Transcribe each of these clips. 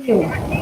continue.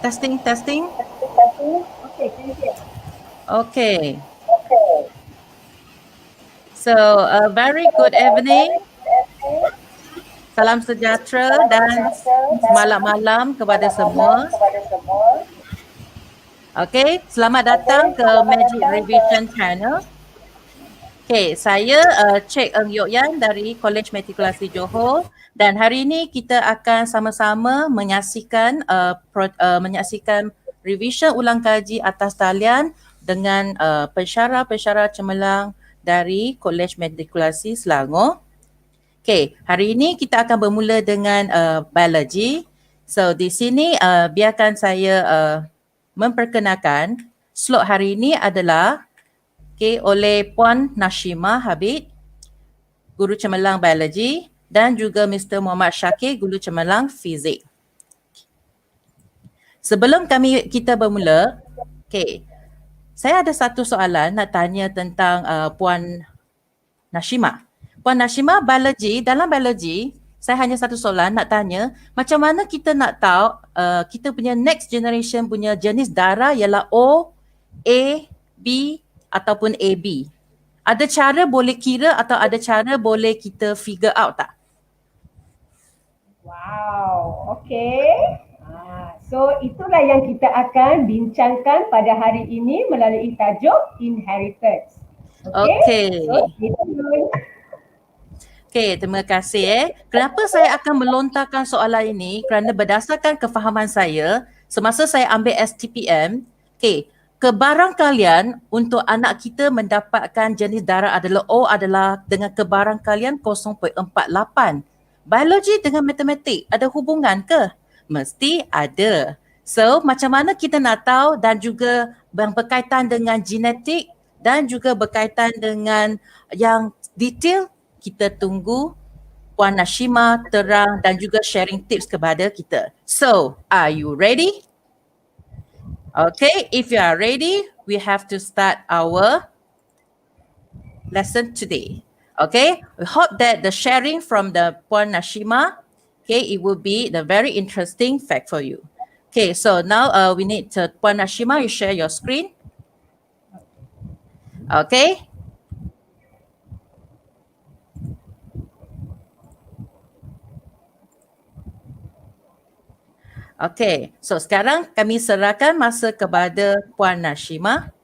Testing, testing. Okay, can you hear? Okay. So, a very good evening. Salam sejahtera dan malam-malam kepada semua. Okay, selamat datang ke MaGic ReVision channel. Okay, saya Cik Eng Yok Yan dari College Matrikulasi Johor dan hari ini kita akan sama-sama menyaksikan revision ulang kaji atas talian dengan pensyarah-pensyarah cemerlang dari College Matrikulasi Selangor. Okay, hari ini kita akan bermula dengan biologi. So di sini biarkan saya memperkenalkan slot hari ini adalah oleh Puan Nashima Habib, Guru Cemerlang Biologi dan juga Mr. Muhammad Syakir, Guru Cemerlang Fizik. Sebelum kita bermula, saya ada satu soalan nak tanya tentang Puan Nashima. Puan Nashima, dalam biologi, saya hanya satu soalan nak tanya, macam mana kita nak tahu kita punya next generation punya jenis darah ialah O, A, B ataupun AB? Ada cara boleh kira atau ada cara boleh kita figure out tak? Wow, okay. So itulah yang kita akan bincangkan pada hari ini melalui tajuk inheritance. Okay. So, okay, terima kasih. Kenapa saya akan melontarkan soalan ini? Kerana berdasarkan kefahaman saya, semasa saya ambil STPM, kebarangkalian untuk anak kita mendapatkan jenis darah adalah O adalah dengan kebarangkalian 0.48. Biologi dengan matematik ada hubungan ke? Mesti ada. So, macam mana kita nak tahu dan juga yang berkaitan dengan genetik dan juga berkaitan dengan yang detail, kita tunggu Puan Nashima terang dan juga sharing tips kepada kita. So, are you ready? Okay, if you are ready, we have to start our lesson today. Okay, we hope that the sharing from the Puan Nashima, okay, it will be the very interesting fact for you. Okay, so now we need to, Puan Nashima, you share your screen. Okay. Okay, so sekarang kami serahkan masa kepada Puan Nashima.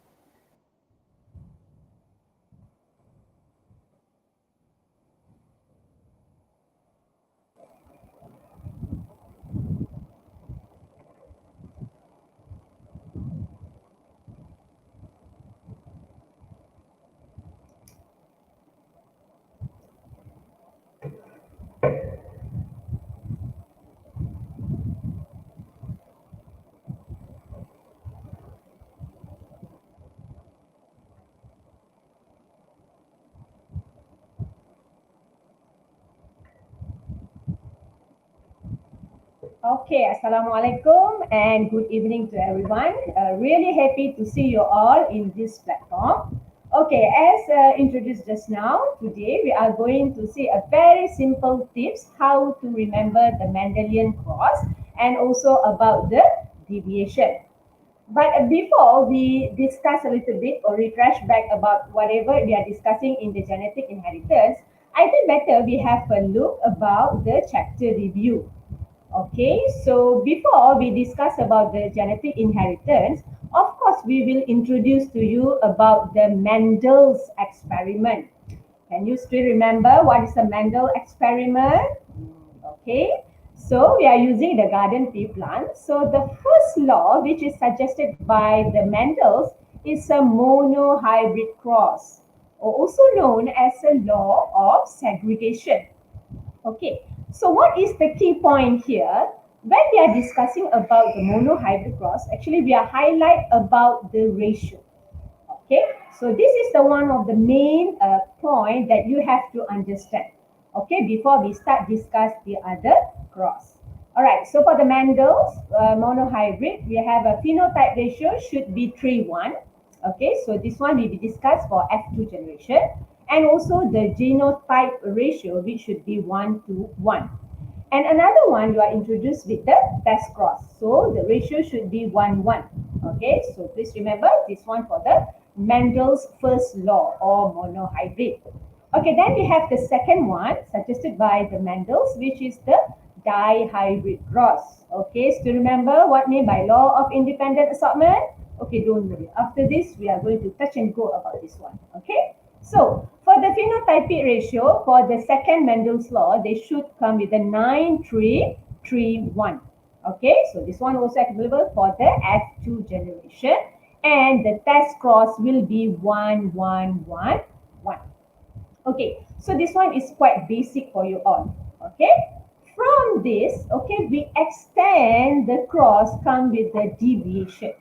Okay, Assalamualaikum and good evening to everyone. Really happy to see you all in this platform. Okay, as introduced just now, today we are going to see a very simple tips how to remember the Mendelian cross and also about the deviation. But before we discuss a little bit or refresh back about whatever we are discussing in the genetic inheritance, I think better we have a look about the chapter review. Okay, so before we discuss about the genetic inheritance, of course, we will introduce to you about the Mendel's experiment. Can you still remember what is the Mendel experiment? Okay, so we are using the garden pea plant. So the first law, which is suggested by the Mendels, is a monohybrid cross, or also known as a law of segregation. Okay, so what is the key point here? When we are discussing about the monohybrid cross, actually we are highlight about the ratio. Okay, so this is the one of the main point that you have to understand. Okay, before we start discuss the other cross. All right, so for the Mendel's monohybrid, we have a phenotype ratio should be 3:1. Okay, so this one will be discussed for F2 generation, and also the genotype ratio, which should be 1:1. And another one you are introduced with the test cross. So the ratio should be 1:1. Okay, so please remember this one for the Mendel's first law or monohybrid. Okay, then we have the second one suggested by the Mendel's, which is the dihybrid cross. Okay, still remember what mean by law of independent assortment? Okay, don't worry. After this, we are going to touch and go about this one. Okay, so for the phenotypic ratio, for the second Mendel's law, they should come with a 9:3:1. Okay, so this one also available for the F2 generation, and the test cross will be 1:1:1:1. Okay, so this one is quite basic for you all. Okay, from this, okay, we extend the cross come with the deviation.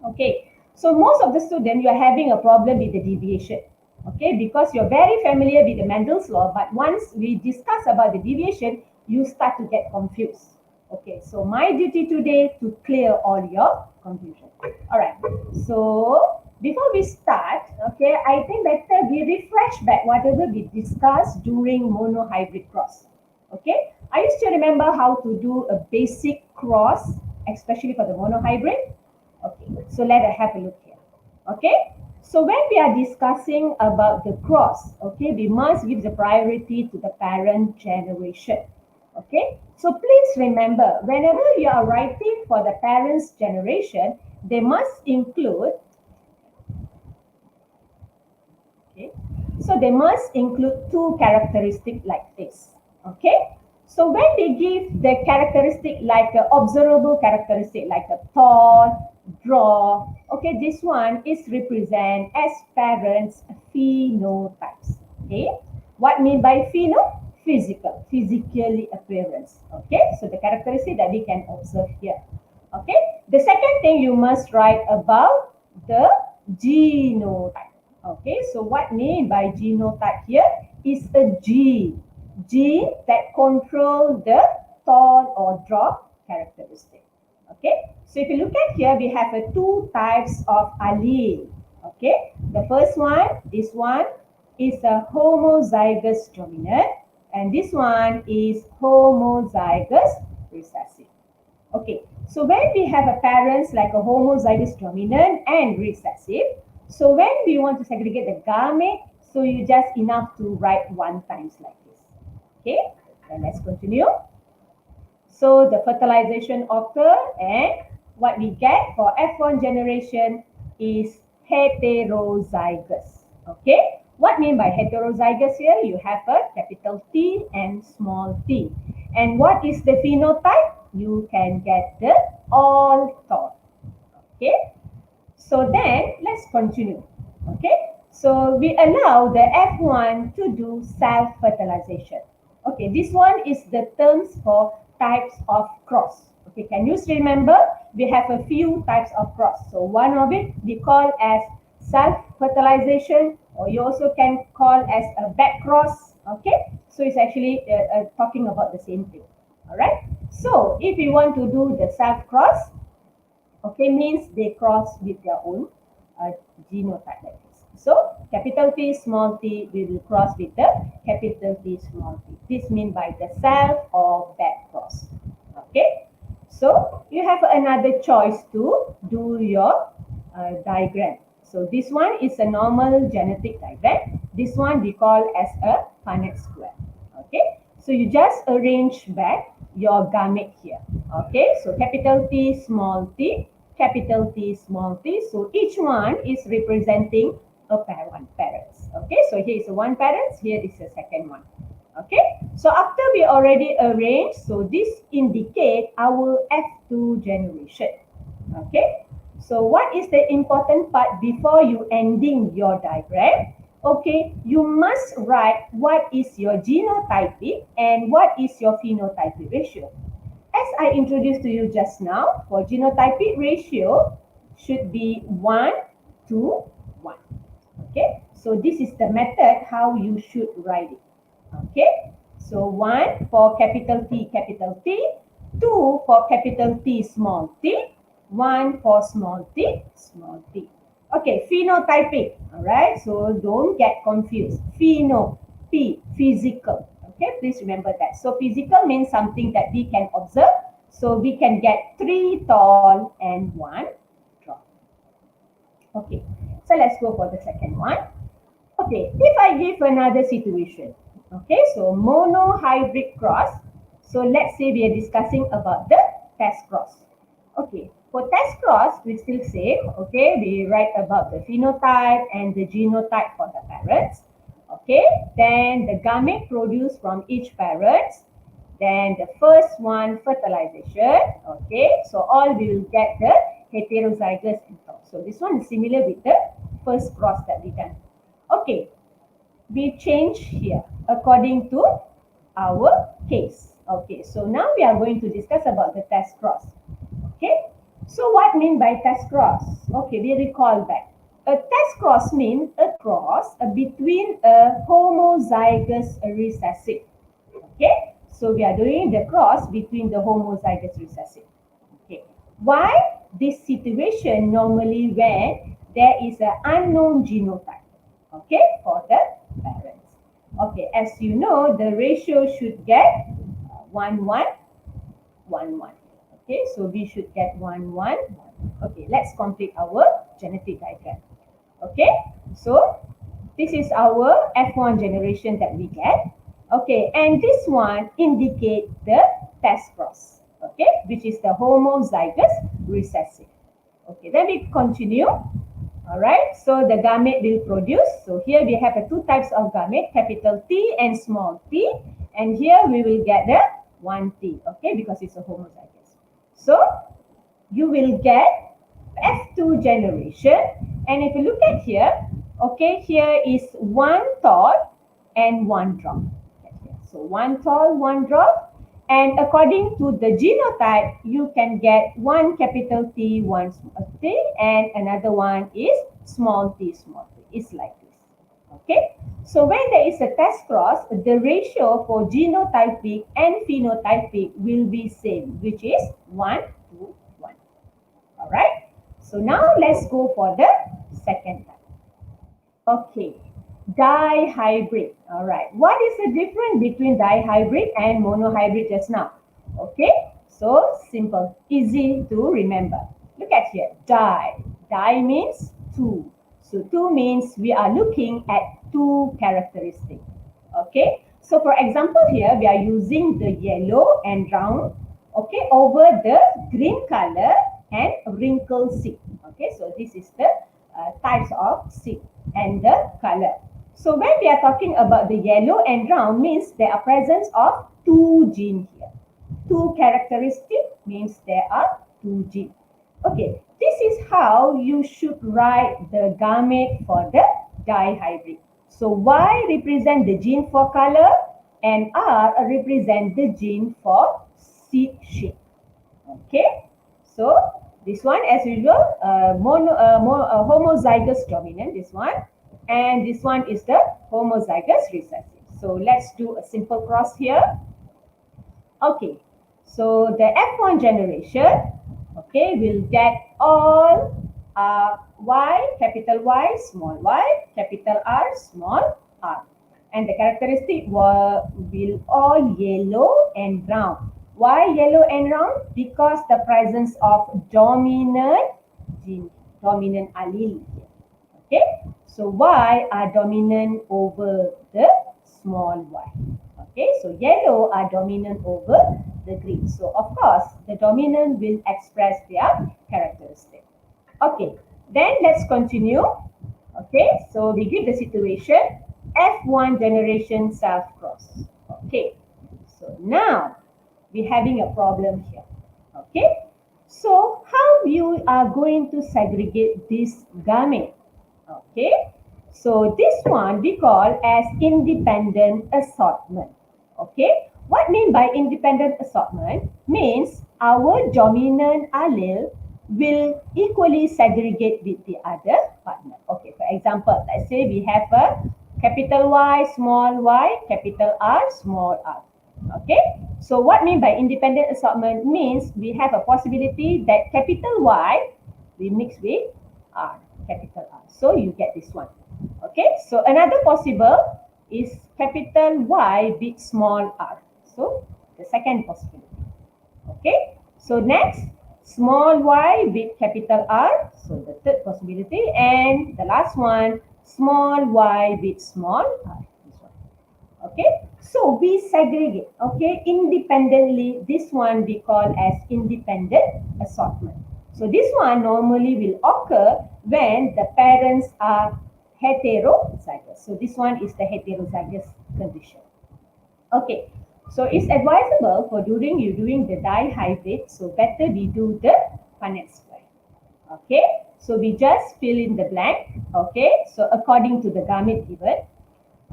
Okay, so most of the students, you are having a problem with the deviation. Okay, because you're very familiar with the Mendel's law, but once we discuss about the deviation, you start to get confused. Okay, so my duty today to clear all your confusion. All right, so before we start, okay, I think better we refresh back whatever we discussed during monohybrid cross. Okay, I used to remember how to do a basic cross, especially for the monohybrid. Okay, so let us have a look here. Okay, so when we are discussing about the cross, okay, we must give the priority to the parent generation. Okay, so please remember, whenever you are writing for the parents' generation, they must include, okay, so they must include two characteristics like this. Okay, so when they give the characteristic like an observable characteristic like a tall, draw, okay, this one is represent as parents' phenotypes. Okay, what mean by pheno? Physical, physically appearance. Okay, so the characteristic that we can observe here. Okay, the second thing you must write about the genotype. Okay, so what mean by genotype here is a gene that control the tall or drop characteristic. Okay, so if you look at here, we have two types of allele. Okay, the first one, this one, is a homozygous dominant, and this one is homozygous recessive. Okay, so when we have a parents like a homozygous dominant and recessive, so when we want to segregate the gamete, so you just enough to write one times like this. Okay, then let's continue. So the fertilization occur, and what we get for F1 generation is heterozygous. Okay, what mean by heterozygous here? You have a capital T and small t. And what is the phenotype? You can get the all tall. Okay, so then let's continue. Okay, so we allow the F1 to do self-fertilization. Okay, this one is the terms for types of cross. Okay, can you still remember? We have a few types of cross. So one of it we call as self-fertilization, or you also can call as a back cross. Okay, so it's actually talking about the same thing. All right. So if you want to do the self-cross, okay, means they cross with their own genotype like this. So capital T, small t, we will cross with the capital T, small t. This means by the self or back cross. Okay, so you have another choice to do your diagram. So this one is a normal genetic diagram. This one we call as a Punnett square. Okay, so you just arrange back your gamete here. Okay, so capital T, small t, capital T, small t. So each one is representing a one parents. Okay, so here is one parents, here is the second one. Okay, so after we already arranged, so this indicate our F2 generation. Okay, so what is the important part before you ending your diagram? Okay, you must write what is your genotypic and what is your phenotypic ratio. As I introduced to you just now, for genotypic ratio should be 1 to 1. Okay, so this is the method how you should write it. Okay, so 1 for capital T, 2 for capital T, small t, 1 for small t, small t. Okay, phenotypic, all right, so don't get confused. Pheno, P, physical. Okay, please remember that. So physical means something that we can observe. So we can get 3 tall and 1 drop. Okay, so let's go for the second one. Okay, if I give another situation, okay, so monohybrid cross. So let's say we are discussing about the test cross. Okay, for test cross, we still say, okay, we write about the phenotype and the genotype for the parents. Okay, then the gamete produced from each parent. Then the first one, fertilization. Okay, so all we will get the heterozygous and top. So this one is similar with the first cross that we done. Okay, we change here according to our case. Okay, so now we are going to discuss about the test cross. Okay, so what mean by test cross? Okay, we recall back. A test cross means a cross between a homozygous recessive. Okay, so we are doing the cross between the homozygous recessive. Okay, why this situation normally when there is an unknown genotype? Okay, for the parents. Okay, as you know, the ratio should get 1, 1, 1, 1. Okay, so we should get 1, 1, 1. Okay, let's complete our genetic diagram. Okay, so this is our F1 generation that we get. Okay, and this one indicate the test cross. Okay, which is the homozygous recessive. Okay, then we continue. All right, so the gamete will produce. So here we have two types of gamete, capital T and small t. And here we will get the 1T, okay, because it's a homozygous. So you will get F2 generation. And if you look at here, okay, here is 1 tall and 1 drop. So 1 tall, 1 drop. And according to the genotype, you can get 1 capital T, 1 small t, and another one is small t, small t. It's like this. Okay. So when there is a test cross, the ratio for genotypic and phenotypic will be same, which is 1 to 1. All right. So now let's go for the second type. Okay. Dihybrid. All right. What is the difference between dihybrid and monohybrid just now? Okay. So simple, easy to remember. Look at here. Di. Di means two. So two means we are looking at two characteristics. Okay. So for example here, we are using the yellow and round, okay, over the green color and wrinkle seed. Okay. So this is the types of seed and the color. So when we are talking about the yellow and round means there are presence of two genes here. Two characteristics means there are two genes. Okay, this is how you should write the gamete for the dihybrid. So Y represent the gene for color and R represent the gene for seed shape. Okay, so this one as usual, homozygous dominant, this one, and this one is the homozygous recessive. So let's do a simple cross here. Okay, so the F1 generation, okay, will get all Y, capital Y, small y, capital R, small r. And the characteristic will all yellow and brown. Why yellow and round? Because the presence of dominant gene, dominant allele. Okay, so Y are dominant over the small y. Okay, so yellow are dominant over the green. So of course, the dominant will express their characteristic. Okay, then let's continue. Okay, so we give the situation F1 generation self-cross. Okay, so now we're having a problem here. Okay, so how you are going to segregate this gamete? Okay, so this one we call as independent assortment. Okay, what mean by independent assortment? Means our dominant allele will equally segregate with the other partner. Okay, for example, let's say we have a capital Y, small y, capital R, small r. Okay, so what mean by independent assortment means we have a possibility that capital Y we mix with R, capital R. So you get this one. Okay, so another possible is capital Y with small r. So the second possibility. Okay, so next small y with capital R. So the third possibility, and the last one small y with small r. This one. Okay, so we segregate. Okay, independently. This one we call as independent assortment. So this one normally will occur when the parents are heterozygous. So this one is the heterozygous condition. Okay, so it's advisable for during you doing the dihybrid, so better we do the Punnett square. Okay, so we just fill in the blank. Okay, so according to the gamete given.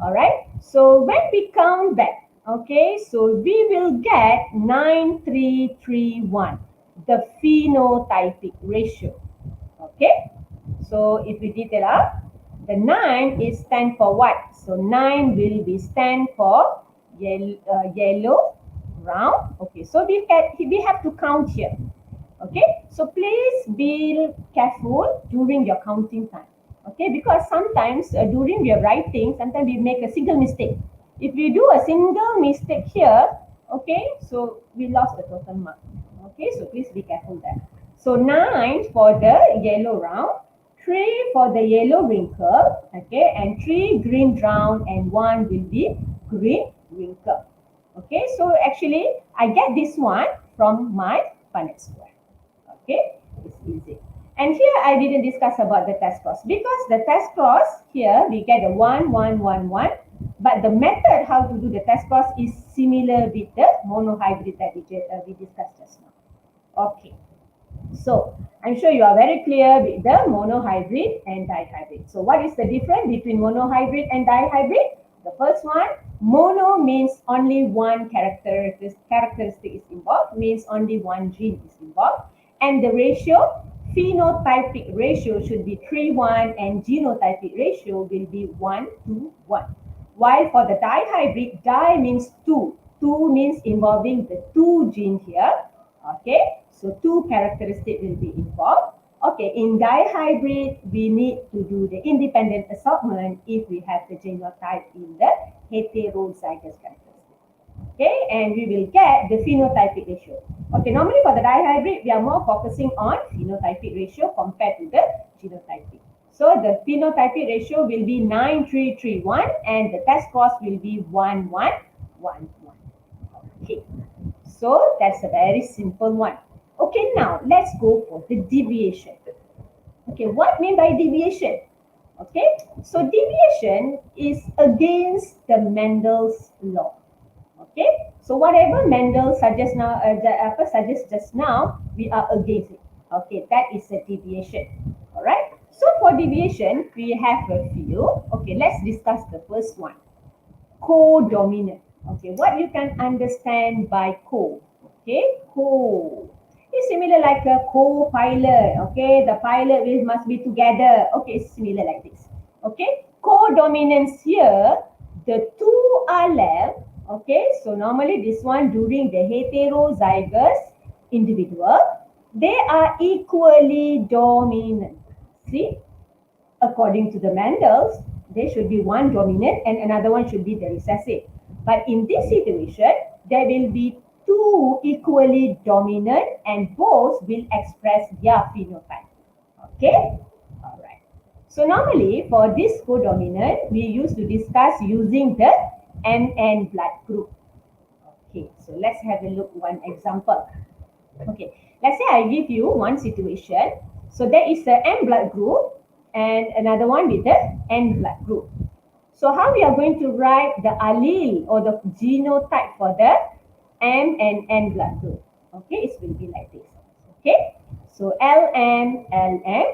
All right, so when we count back, okay, so we will get 9331, the phenotypic ratio. Okay, so if we detail up, the 9 is stand for white, so 9 will be stand for yellow, round. Okay, so we have to count here. Okay, so please be careful during your counting time. Okay, because sometimes during your writing, sometimes we make a single mistake. If we do a single mistake here, okay, so we lost the total mark. Okay, so please be careful there. So 9 for the yellow round, 3 for the yellow wrinkle, okay, and 3 green round, and 1 will be green wrinkle. Okay, so actually I get this one from my Punnett square. Okay, it's easy. And here I didn't discuss about the test cross because the test cross here we get a 1, 1, 1, 1. But the method how to do the test cross is similar with the monohybrid that we discussed just now. Okay, so I'm sure you are very clear with the monohybrid and dihybrid. So what is the difference between monohybrid and dihybrid? The first one, mono means only one characteristic is involved, means only one gene is involved. And the ratio, phenotypic ratio should be 3:1 and genotypic ratio will be 1:1. While for the dihybrid, di means two. Two means involving the two gene here. Okay, so two characteristics will be involved. Okay, Okay, in dihybrid, we need to do the independent assortment if we have the genotype in the heterozygous characteristic. Okay, and we will get the phenotypic ratio. Okay, normally for the dihybrid, we are more focusing on phenotypic ratio compared to the genotypic. So the phenotypic ratio will be 9331 and the test cost will be 1111. Okay, so that's a very simple one. Okay, now let's go for the deviation. Okay, what mean by deviation? Okay, so deviation is against the Mendel's law. Okay, so whatever Mendel suggests just now, we are against it. Okay, that is a deviation. All right. So for deviation, we have a few. Okay, let's discuss the first one. Co-dominant. Okay, what you can understand by co? Okay, co. It's similar like a co-pilot. Okay, the pilot must be together. Okay, it's similar like this. Okay, co-dominance here, the two are left. Okay, so normally this one during the heterozygous individual, they are equally dominant. See, according to the Mendels, there should be one dominant and another one should be the recessive. But in this situation, there will be two equally dominant and both will express their phenotype. Okay? All right. So normally for this codominant, we used to discuss using the MN blood group. Okay, so let's have a look one example. Okay, let's say I give you one situation. So there is the M blood group and another one with the N blood group. So how we are going to write the allele or the genotype for the M and N blood group? Okay, it will be like this. Okay, so LN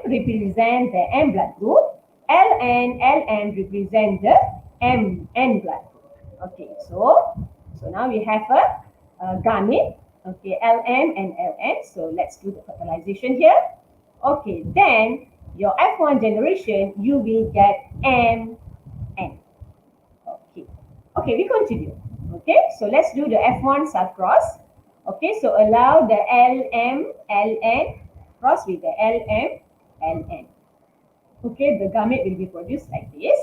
represent the M blood group. LN represent the N blood group. Okay, so now we have a gamete. Okay, LM and LN. So let's do the fertilization here. Okay, then your F1 generation, you will get MN. Okay, we continue. Okay, so let's do the F1 subcross. Okay, so allow the LM, LN cross with the LM, LN. Okay, the gamete will be produced like this.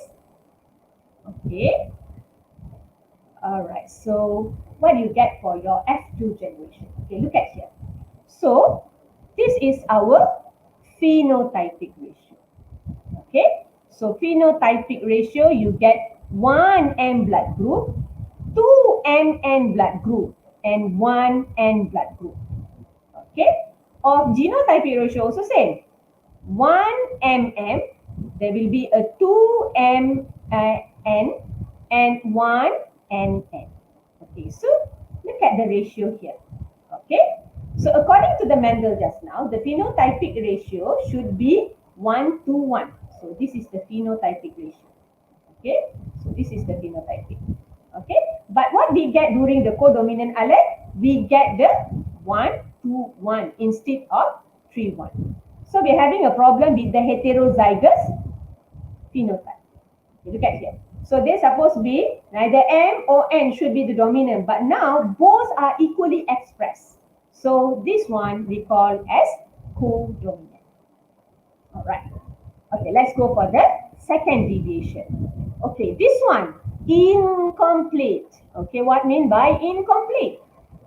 Okay. All right, so what do you get for your F2 generation? Okay, look at here. So this is our phenotypic ratio. Okay, so phenotypic ratio, you get one M blood group, two MN blood group, and one N blood group. Okay, of genotypic ratio also same. One MM, there will be a two MN and one NN. Okay, so look at the ratio here. Okay, so according to the Mendel just now, the phenotypic ratio should be 1 to 1. So this is the phenotypic ratio. Okay, so this is the phenotypic. Okay, but what we get during the codominant allele, we get the 1 to 1 instead of 3 1. So we're having a problem with the heterozygous phenotype. Okay, look at here. So they're supposed to be neither M or N should be the dominant, but now both are equally expressed. So this one we call as co-dominant. All right. Okay, let's go for the second deviation. Okay, this one, incomplete. Okay, what mean by incomplete?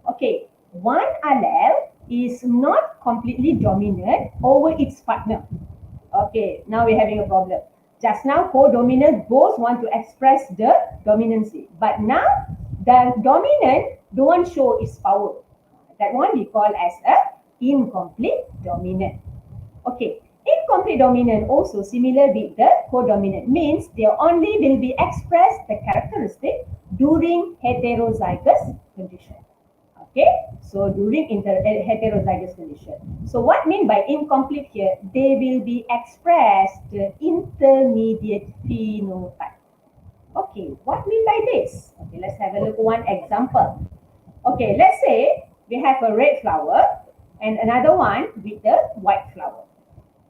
Okay, one allele is not completely dominant over its partner. Okay, now we're having a problem. Just now, co-dominant both want to express the dominancy. But now, the dominant don't show its power. That one we call as a incomplete dominant. Okay, incomplete dominant also similar with the co-dominant, means they only will be expressed the characteristic during heterozygous condition. Okay, so during heterozygous condition. So what mean by incomplete here? They will be expressed intermediate phenotype. Okay, what mean by this? Okay, let's have a look at one example. Okay, let's say we have a red flower and another one with the white flower.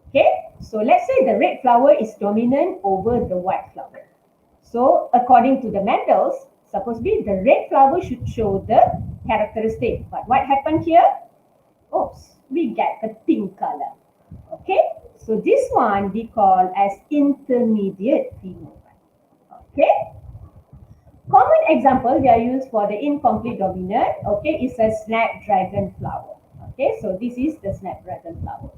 Okay, so let's say the red flower is dominant over the white flower. So according to the Mendels, supposedly the red flower should show the characteristic. But what happened here? Oops, we get the pink color. Okay, So this one we call as intermediate phenotype. Okay. Common example we are used for the incomplete dominant, okay, is a snapdragon flower. Okay, so this is the snapdragon flower.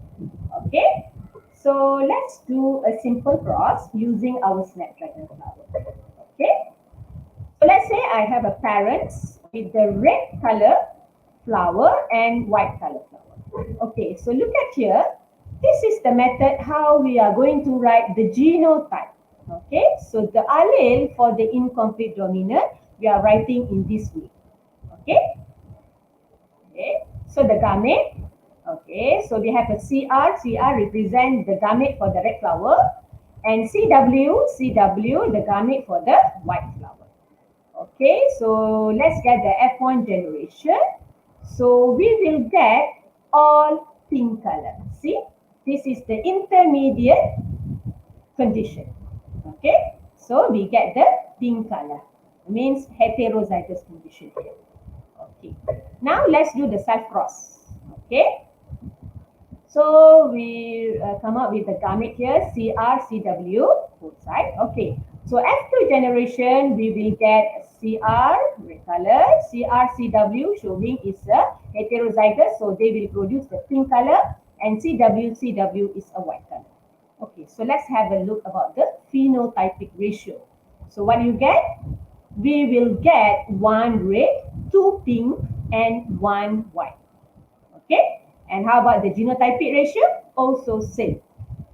Okay, so let's do a simple cross using our snapdragon flower. Okay, so let's say I have a parent with the red color flower and white color flower. Okay, so look at here. This is the method how we are going to write the genotype. Okay, so the allele for the incomplete dominant, we are writing in this way. Okay, okay. So the gamete, okay, so we have a CR, CR represent the gamete for the red flower, and CW, CW, the gamete for the white flower. Okay, so let's get the F1 generation. So we will get all pink color. See, this is the intermediate condition. Okay, so we get the pink color. It means heterozygous condition here. Okay, now let's do the self cross. Okay, so we come up with the gamete here, CR, CW, both sides. Okay, so F2 generation, we will get CR, red color, CR, CW, showing is a heterozygous, so they will produce the pink color, and CW, CW is a white color. Okay, so let's have a look about the phenotypic ratio. So what you get? We will get 1 red, 2 pink, and 1 white. Okay, and how about the genotypic ratio? Also same.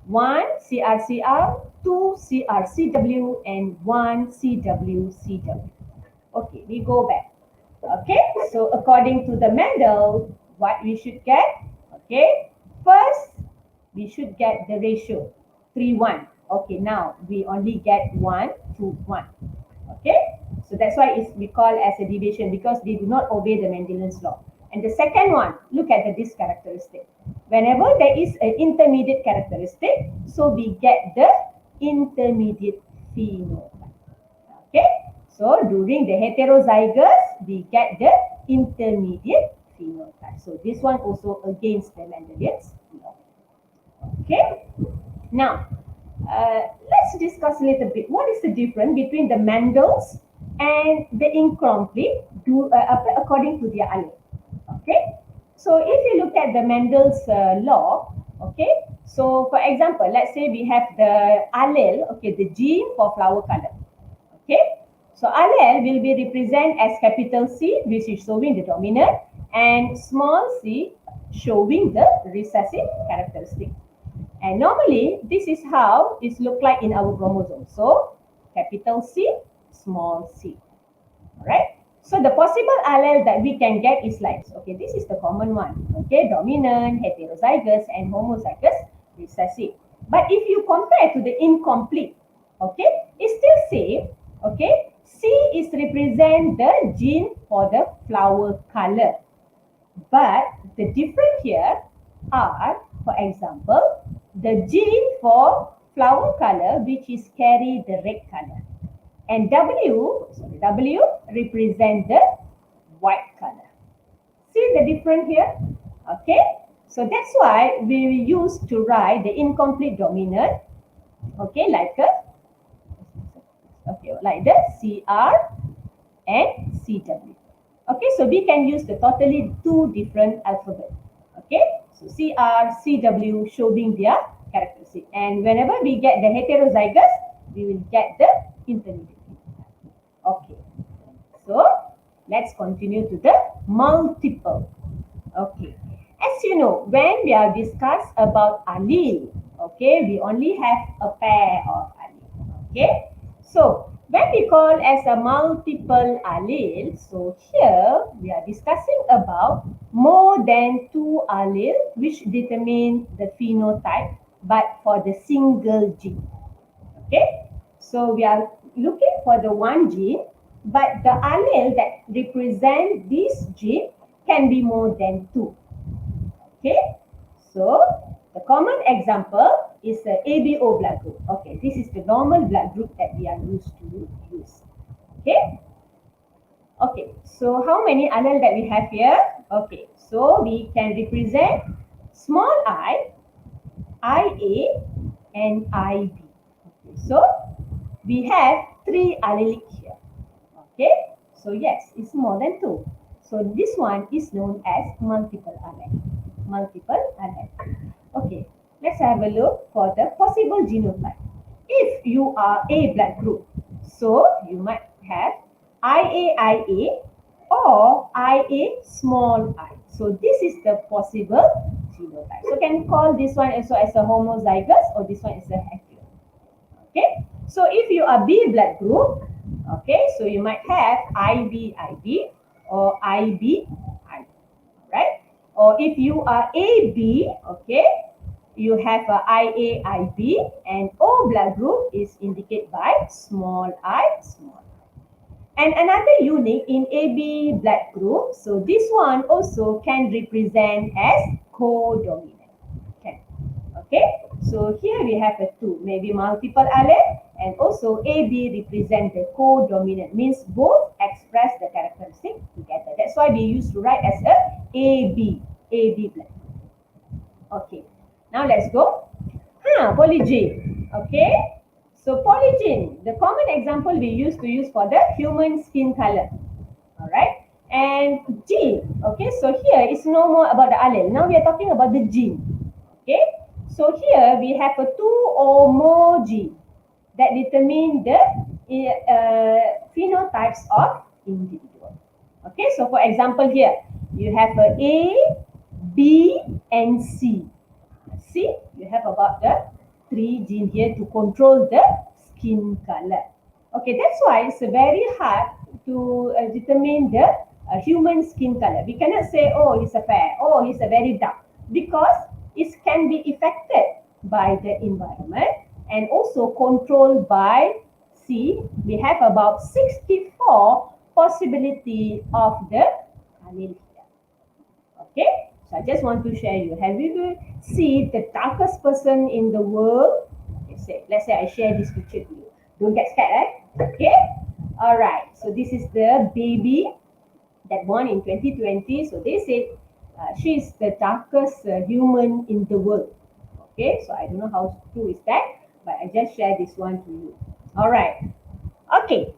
1 CRCR, 2 CRCW, and 1 CWCW. Okay, we go back. Okay, so according to the Mendel, what we should get? Okay, first we should get the ratio 3:1. Okay, now we only get 1:1. Okay, so that's why we call as a deviation because they do not obey the Mendelian's law. And the second one, look at this characteristic. Whenever there is an intermediate characteristic, so we get the intermediate phenotype. Okay, so during the heterozygous, we get the intermediate phenotype. So this one also against the Mendelian's law. Okay, now let's discuss a little bit. What is the difference between the Mendel's and the incomplete according to their allele? Okay, so if you look at the Mendel's law, okay, so for example, let's say we have the allele, okay, the gene for flower color. Okay, so allele will be represented as capital C, which is showing the dominant, and small c showing the recessive characteristic. And normally, this is how it looks like in our chromosome. So, capital C, small c. Alright. So, the possible allele that we can get is like, okay, this is the common one. Okay, dominant, heterozygous, and homozygous recessive. But if you compare to the incomplete, okay, it's still same. Okay, C is represent the gene for the flower color. But the difference here are, for example, the gene for flower color, which is carry the red color, and W represent the white color. See the difference here? Okay, so that's why we use to write the incomplete dominant. Okay, like the CR and CW. Okay, so we can use the totally two different alphabet. Okay, so CR, CW showing their characteristic. And whenever we get the heterozygous, we will get the intermediate. Okay, so let's continue to the multiple. Okay, as you know, when we are discussed about allele, okay, we only have a pair of allele. Okay, so when we call as a multiple allele, so here we are discussing about more than 2 allele which determine the phenotype, but for the single gene. Okay, so we are looking for the one gene, but the allele that represent this gene can be more than 2. Okay, so the common example is the ABO blood group. Okay, this is the normal blood group that we are used to use. Okay. Okay, so how many allele that we have here? Okay, so we can represent small I, IA, and IB. Okay, so we have 3 allelic here. Okay, so yes, it's more than 2. So this one is known as multiple allele. Multiple allele. Okay, let's have a look for the possible genotype. If you are A blood group, so you might have IAIA or IA small I. So this is the possible genotype. So can you call this one also as a homozygous or this one is a hetero. Okay, so if you are B blood group, okay, so you might have IB or IB, right? Or if you are AB, okay, you have a IAIB, and O blood group is indicated by small I, small. And another unit in AB blood group, so this one also can represent as co-dominant. Okay, so here we have a 2, maybe multiple allele, and also AB represent the co-dominant, means both express the characteristic together. That's why we used to write as a AB blood. Okay, now let's go. Polygene. Okay, so polygene, the common example we used to use for the human skin color. All right, and gene. Okay, so here it's no more about the allele. Now we are talking about the gene. Okay, so here we have a 2 or more gene that determine the phenotypes of individual. Okay, so for example here you have A, B, and C. See, you have about the 3 gene here to control the skin color. Okay, that's why it's very hard to determine the human skin color. We cannot say, oh, he's a fair, oh, he's a very dark, because it can be affected by the environment and also controlled by, see, we have about 64 possibility of the allele here. Okay, so I just want to share you. Have you seen the darkest person in the world? Let's say I share this picture to you. Don't get scared, right? Okay. All right. So this is the baby that born in 2020. So they said she is the darkest human in the world. Okay. So I don't know how true is that, but I just share this one to you. All right. Okay.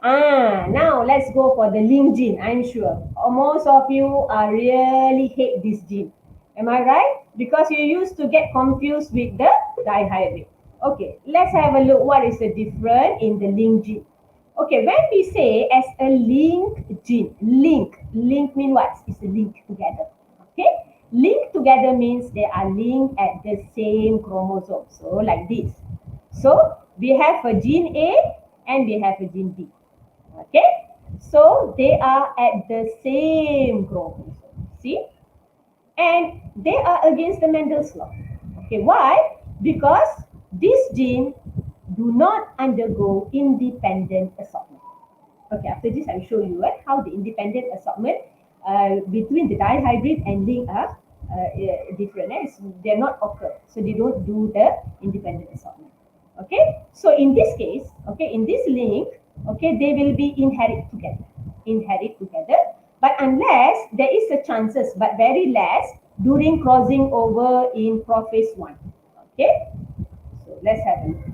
Now let's go for the link gene. I'm sure most of you are really hate this gene. Am I right? Because you used to get confused with the dihydric. Okay, let's have a look what is the difference in the link gene. Okay, when we say as a link gene, link means what? It's a link together. Okay, link together means they are linked at the same chromosome. So like this. So we have a gene A and we have a gene B. Okay, so they are at the same chromosome. See, and they are against the Mendel's law. Okay, why? Because this gene do not undergo independent assortment. Okay, after this I'll show you how the independent assortment between the dihybrid and link are different. They're not occur, so they don't do the independent assortment. Okay, so in this case, okay, in this link, okay, they will be inherit together. But unless there is a chances, but very less during crossing over in prophase 1. Okay, so let's have a look.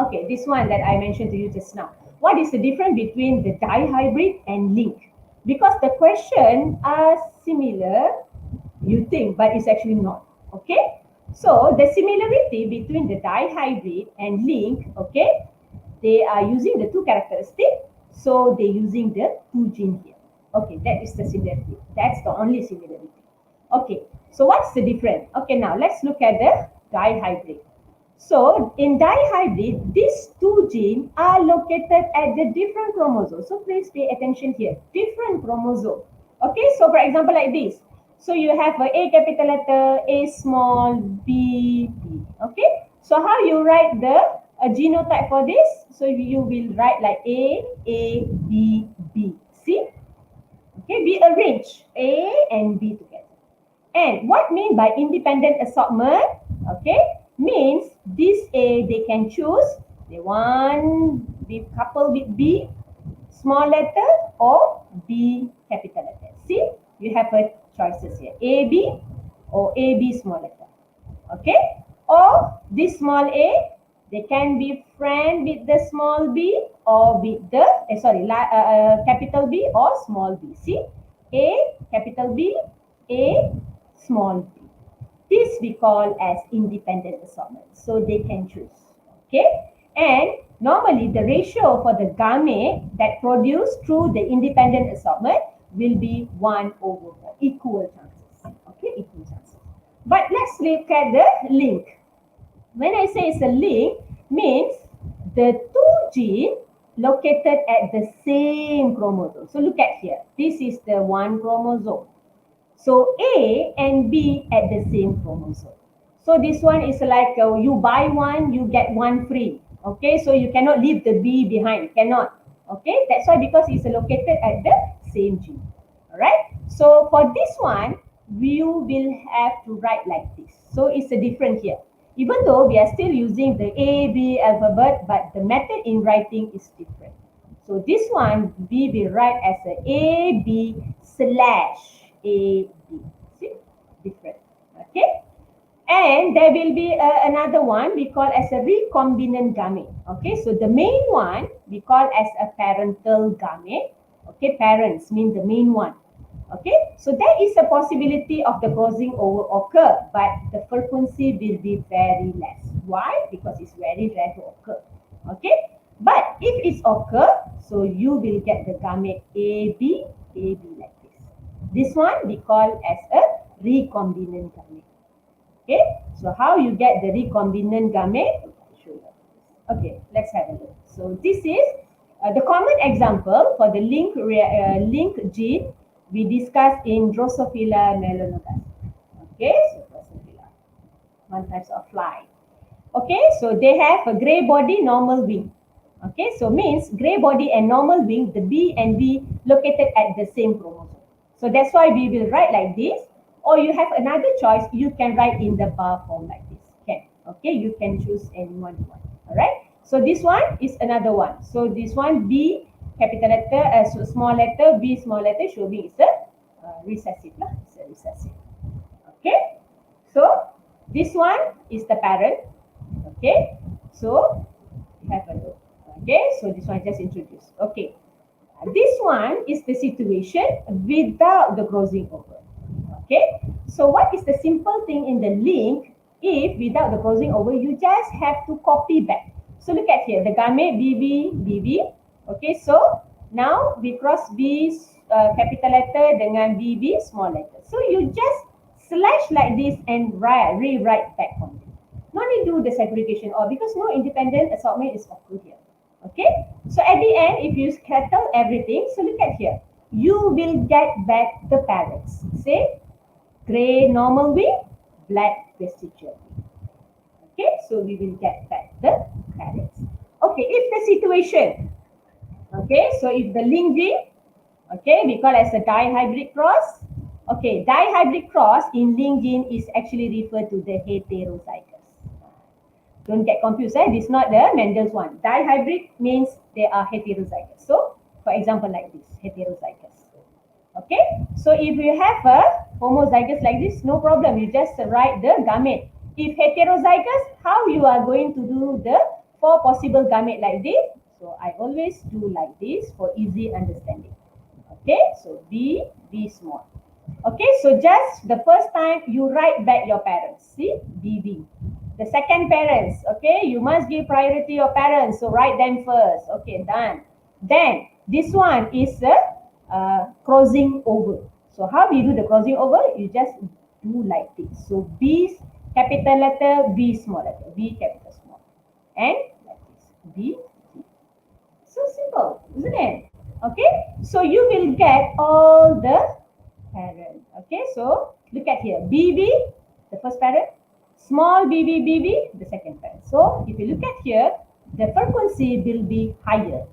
Okay, this one that I mentioned to you just now. What is the difference between the dihybrid and link? Because the question are similar, you think, but it's actually not. Okay, so the similarity between the dihybrid and link, okay, they are using the 2 characteristics, so they're using the 2 gene here. Okay, that is the similarity. That's the only similarity. Okay, so what's the difference? Okay, now let's look at the dihybrid. So in dihybrid, these 2 genes are located at the different chromosomes. So please pay attention here. Different chromosome. Okay, so for example like this. So you have A capital letter, A small, B, B. Okay, so how you write the genotype for this? So you will write like A, B, B. See? Okay, we arrange A and B together. And what mean by independent assortment? Okay, means this A they can choose. They want be coupled with B small letter or B capital letter. See, you have a choices here: A B or A B small letter. Okay. Or this small a, they can be friend with the small b or with the capital B or small b. See, a capital B, a small b. This we call as independent assortment. So they can choose. Okay, and normally the ratio for the gamete that produced through the independent assortment will be 1/4, equal chances. Okay, equal chances. But let's look at the link. When I say it's a link, means the two genes located at the same chromosome. So look at here. This is the one chromosome. So A and B at the same chromosome. So this one is like you buy one, you get one free. Okay, so you cannot leave the B behind. Cannot. Okay, that's why, because it's located at the same gene. Alright. So for this one, we will have to write like this. So it's a different here. Even though we are still using the A, B alphabet, but the method in writing is different. So this one we will write as a B slash A B. See, different. Okay. And there will be another one we call as a recombinant gamete. Okay, so the main one we call as a parental gamete. Okay, parents mean the main one. Okay, so there is a possibility of the crossing over occur, but the frequency will be very less. Why? Because it's very rare to occur. Okay, but if it's occur, so you will get the gamete AB like this. This one we call as a recombinant gamete. Okay, so how you get the recombinant gamete? I'll show you. Okay, let's have a look. So this is the common example for the link gene we discussed in Drosophila melanogaster. Okay, so Drosophila, one type of fly. Okay, so they have a gray body, normal wing. Okay, so means gray body and normal wing, the B and B located at the same chromosome. So that's why we will write like this. Or you have another choice, you can write in the bar form like this. Can. Okay, you can choose any one you want. Alright, so this one is another one. So this one B capital letter, so small letter, B small letter, showing it's a recessive. It's a recessive. Okay, so this one is the parent. Okay, so have a look. Okay, so this one just introduced. Okay, this one is the situation without the crossing over. Okay, so what is the simple thing in the link? If without the crossing over, you just have to copy back. So look at here, the gamete BB. Okay, so now we cross B capital letter dengan BB small letter. So you just slash like this and rewrite back on it. No need to do the segregation or because no independent assortment is occurred here. Okay, so at the end, if you scatter everything, so look at here, you will get back the parents. Say gray normal wing, black vestigial wing. Okay, so we will get back the parents. Okay, if the situation, okay, so if the link gene, okay, we call as a dihybrid cross. Okay, dihybrid cross in link gene is actually referred to the heterozygous. Don't get confused, this is not the Mendel's one. Dihybrid means they are heterozygous. So, for example, like this, heterozygous. Okay, so if you have a homozygous like this, no problem. You just write the gamete. If heterozygous, how you are going to do the 4 possible gamete like this? So I always do like this for easy understanding. Okay, so B small. Okay, so just the first time you write back your parents. See, BB. The second parents, okay, you must give priority your parents. So write them first. Okay, done. Then this one is crossing over. So how do you do the crossing over? You just do like this. So B capital letter, B small letter, B capital small, and like this, B. So simple, isn't it? Okay, so you will get all the parent. Okay, so look at here, BB, the first parent, small BB, the second parent. So if you look at here, the frequency will be higher.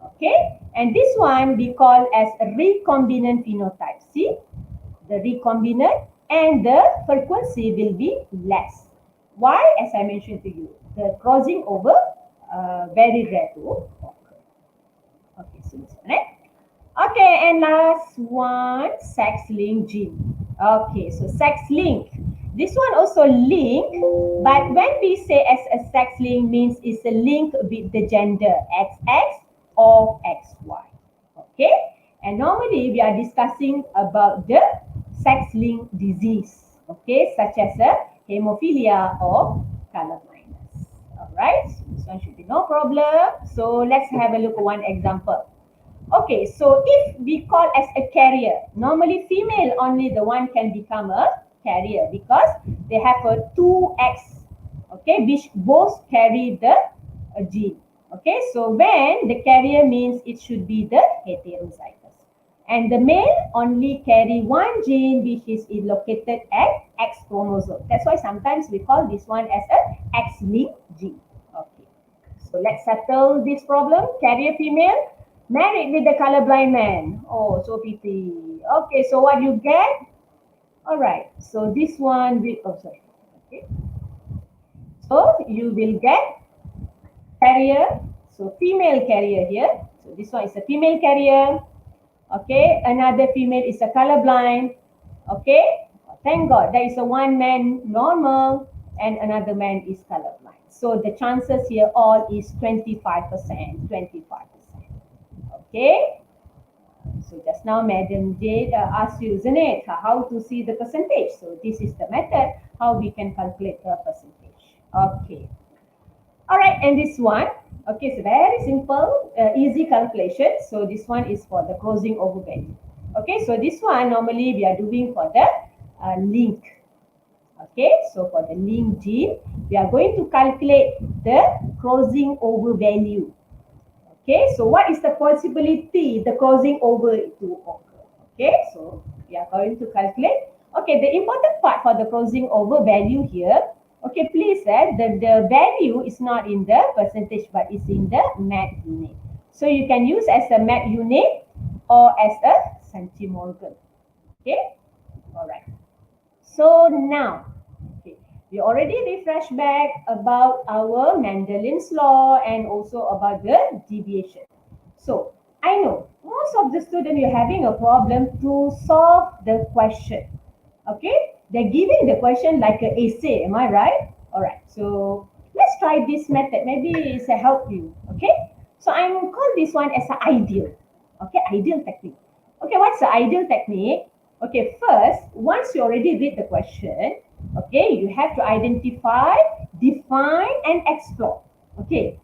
Okay, and this one we call as a recombinant phenotype. See, the recombinant and the frequency will be less. Why? As I mentioned to you, the crossing over very rare to occur. Okay, so this one, Okay, and last one, sex-linked gene. Okay, so sex-linked. This one also link, but when we say as a sex link means it's a link with the gender XX or XY. Okay, and normally we are discussing about the sex-linked disease, okay, such as a hemophilia or color blindness. All right, so this one should be no problem. So let's have a look at one example. Okay, so if we call as a carrier, normally female only the one can become a carrier because they have a 2X, okay, which both carry the gene. Okay, so when the carrier means it should be the heterozygous. And the male only carry one gene which is located at X chromosome. That's why sometimes we call this one as a X-linked gene. Okay, so let's settle this problem. Carrier female, married with the colorblind man. Oh, so pity. Okay, so what you get? All right, so this one will, oh, sorry. Okay, so you will get carrier, so female carrier here. So this one is a female carrier. Okay, another female is a colorblind. Okay, thank God there is a one man normal and another man is colorblind. So the chances here all is 25%, 25%. Okay, so just now Madam Jade asked you, isn't it, how to see the percentage? So this is the method how we can calculate the percentage. Okay. All right, and this one, okay, it's very simple, easy calculation. So this one is for the crossing over value. Okay, so this one normally we are doing for the link. Okay, so for the link gene, we are going to calculate the crossing over value. Okay, so what is the possibility the crossing over to occur? Okay, so we are going to calculate. Okay, the important part for the crossing over value here. Okay, please, the value is not in the percentage, but it's in the mat unit. So you can use as a mat unit or as a centimorgan. Okay, all right. So now, okay, we already refreshed back about our Mendel's law and also about the deviation. So I know most of the students you're having a problem to solve the question. Okay, they're giving the question like an essay, am I right? All right, so let's try this method. Maybe it's a help you. Okay, so I'm call this one as an ideal. Okay, ideal technique. Okay, what's the ideal technique? Okay, first, once you already read the question, okay, you have to identify, define, and explore. Okay,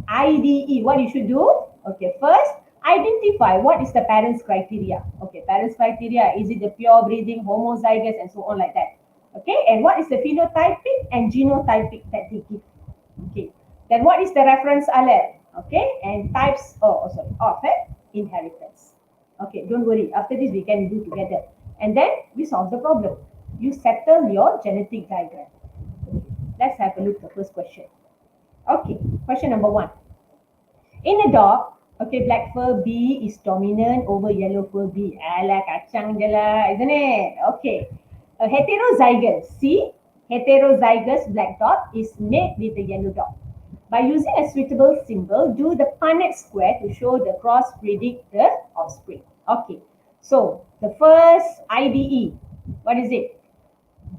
IDE, what you should do? Okay, first, identify what is the parents' criteria. Okay, parents' criteria, is it the pure breeding, homozygous, and so on like that. Okay, and what is the phenotypic and genotypic that they give. Okay, then what is the reference allele? Okay, and types, of inheritance. Okay, don't worry, after this we can do together. And then we solve the problem. You settle your genetic diagram. Okay, let's have a look at the first question. Okay, question number 1. In a dog, okay, black fur B is dominant over yellow fur B. Alah, kacang je lah, isn't it? Okay. A heterozygous, see, heterozygous black dog is made with the yellow dog. By using a suitable symbol, do the Punnett square to show the cross predict the offspring. Okay, so the first IDE, what is it?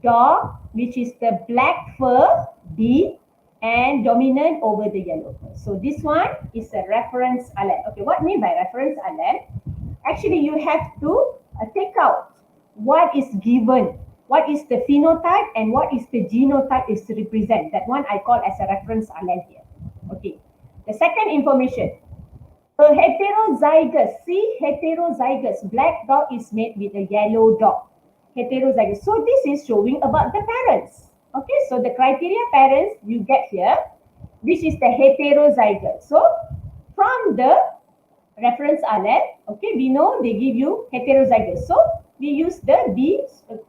Dog, which is the black fur B and dominant over the yellow fur. So this one is a reference allele. Okay, what I mean by reference allele? Actually, you have to take out what is given, what is the phenotype and what is the genotype is to represent. That one I call as a reference allele here. Okay, the second information. A heterozygous, see, heterozygous black dog is made with a yellow dog. Heterozygous. So this is showing about the parents. Okay, so the criteria parents you get here, which is the heterozygous. So from the reference allele, okay, we know they give you heterozygous. So we use the B,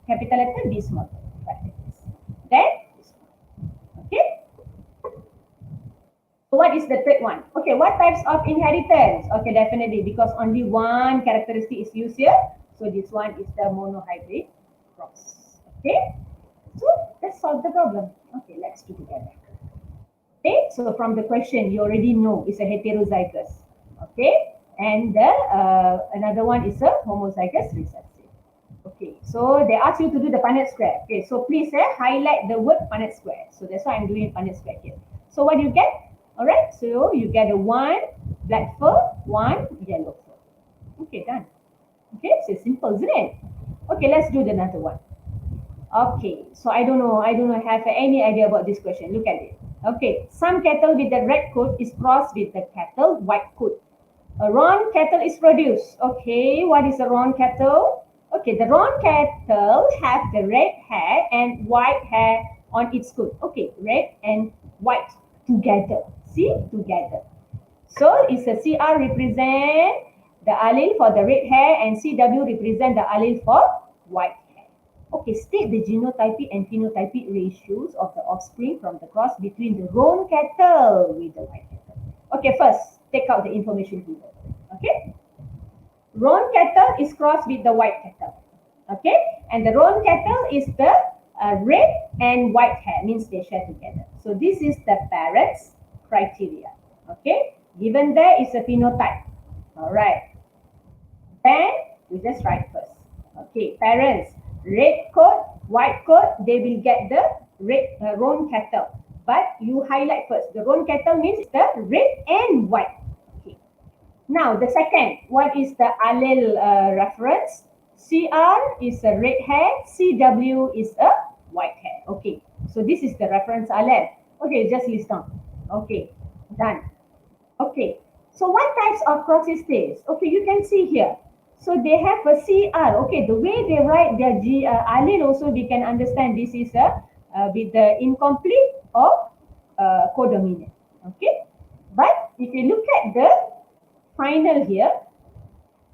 capital letter B small. Then, okay. What is the third one? Okay, what types of inheritance? Okay, definitely because only one characteristic is used here. So this one is the monohybrid cross. Okay, so let's solve the problem. Okay, let's do together. Okay, so from the question you already know it's a heterozygous. Okay, and the another one is a homozygous recessive. Okay. Okay, so they ask you to do the Punnett square. Okay, so please highlight the word Punnett square. So that's why I'm doing Punnett square here. So what do you get? All right, so you get a 1 black fur, 1 yellow fur. Okay, done. Okay, so simple, isn't it? Okay, let's do the another one. Okay, so I don't know, have any idea about this question. Look at it. Okay, some cattle with the red coat is crossed with the cattle white coat. A roan cattle is produced. Okay, what is a roan cattle? Okay, the roan cattle have the red hair and white hair on its coat. Okay, red and white together. See, together. So it's a CR represent the allele for the red hair and CW represent the allele for white hair. Okay, state the genotypic and phenotypic ratios of the offspring from the cross between the roan cattle with the white cattle. Okay, first, take out the information given. Okay, roan cattle is crossed with the white cattle. Okay, and the roan cattle is the red and white hair, means they share together. So this is the parents criteria. Okay, given there is a phenotype. All right, then we just write first. Okay, parents, red coat, white coat, they will get the red roan cattle. But you highlight first. The roan cattle means the red and white. Okay. Now the second, what is the allele reference? CR is a red hair, CW is a white hair. Okay, so this is the reference allele. Okay, just list down. Okay, done. Okay, so what types of cross is this? Okay, you can see here. So they have a CR. Okay, the way they write their allele also we can understand this is a with the incomplete or codominant. Okay, but if you look at the final here,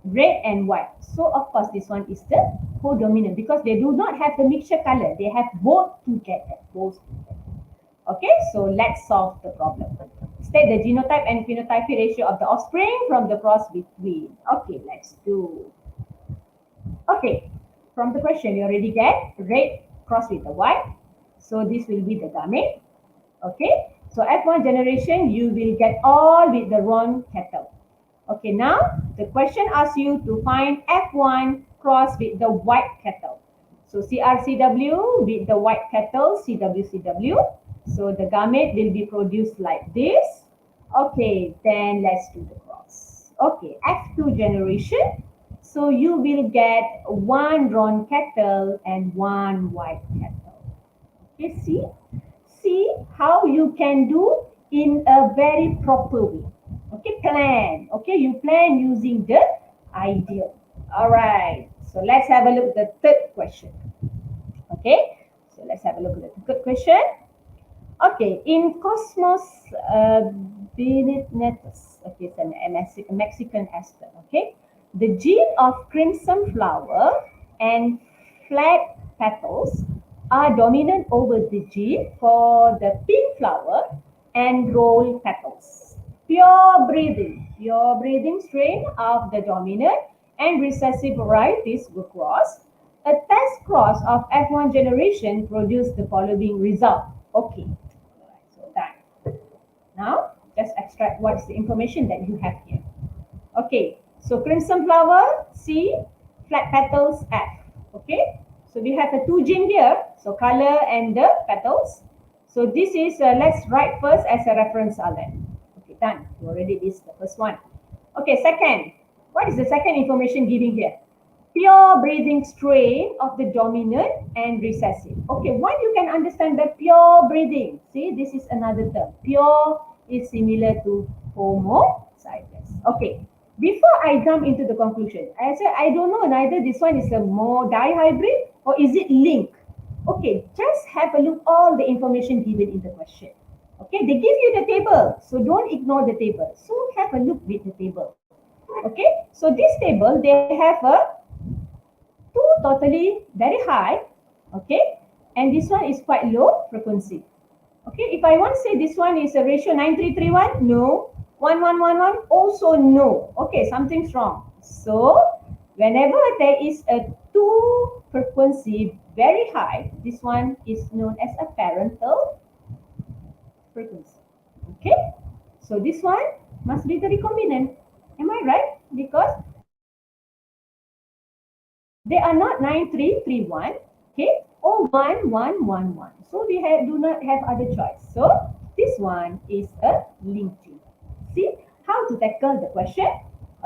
red and white. So of course this one is the codominant because they do not have the mixture color. They have both together. Okay, so let's solve the problem. State the genotype and phenotypic ratio of the offspring from the cross between. Okay, let's do. Okay, from the question you already get red cross with the white. So this will be the gamete. Okay, so F1 generation you will get all with the roan cattle. Okay, now the question asks you to find F1 cross with the white cattle. So CRCW with the white cattle, CWCW. So the gamete will be produced like this. Okay, then let's do the cross. Okay, F2 generation. So you will get 1 roan cattle and 1 white cattle. Okay, see how you can do in a very proper way. Okay, plan. Okay, you plan using the ideal. All right, so let's have a look at the third question. Okay, so let's have a look at the third question. Okay, in Cosmos Bininetus, okay, it's a Mexican aster, okay, the gene of crimson flower and flat petals are dominant over the gene for the pink flower and roll petals. Pure breeding strain of the dominant and recessive varieties were crossed. A test cross of F1 generation produced the following result. Okay, so done. Now, just extract what's the information that you have here. Okay, so crimson flower, C, flat petals, F. Okay, so we have a 2 gene here, so color and the petals. So this is, let's write first as a reference allele. Okay, done. You already list the first one. Okay, second, what is the second information giving here? Pure breeding strain of the dominant and recessive. Okay, what you can understand by pure breeding? See, this is another term. Pure is similar to homozygous. Okay, before I jump into the conclusion, I said I don't know neither this one is a more dihybrid or is it linked. Okay, just have a look all the information given in the question. Okay, they give you the table, so don't ignore the table. So have a look with the table. Okay, so this table, they have a 2 totally very high, okay, and this one is quite low frequency. Okay, if I want to say this one is a ratio 9331, no. 1111, also no. Okay, something's wrong. So, whenever there is a 2 frequency very high, this one is known as a parental frequency. Okay, so this one must be the recombinant. Am I right? Because They are not 9331, okay, or 1111. So we do not have other choice. So this one is a linked gene. See how to tackle the question,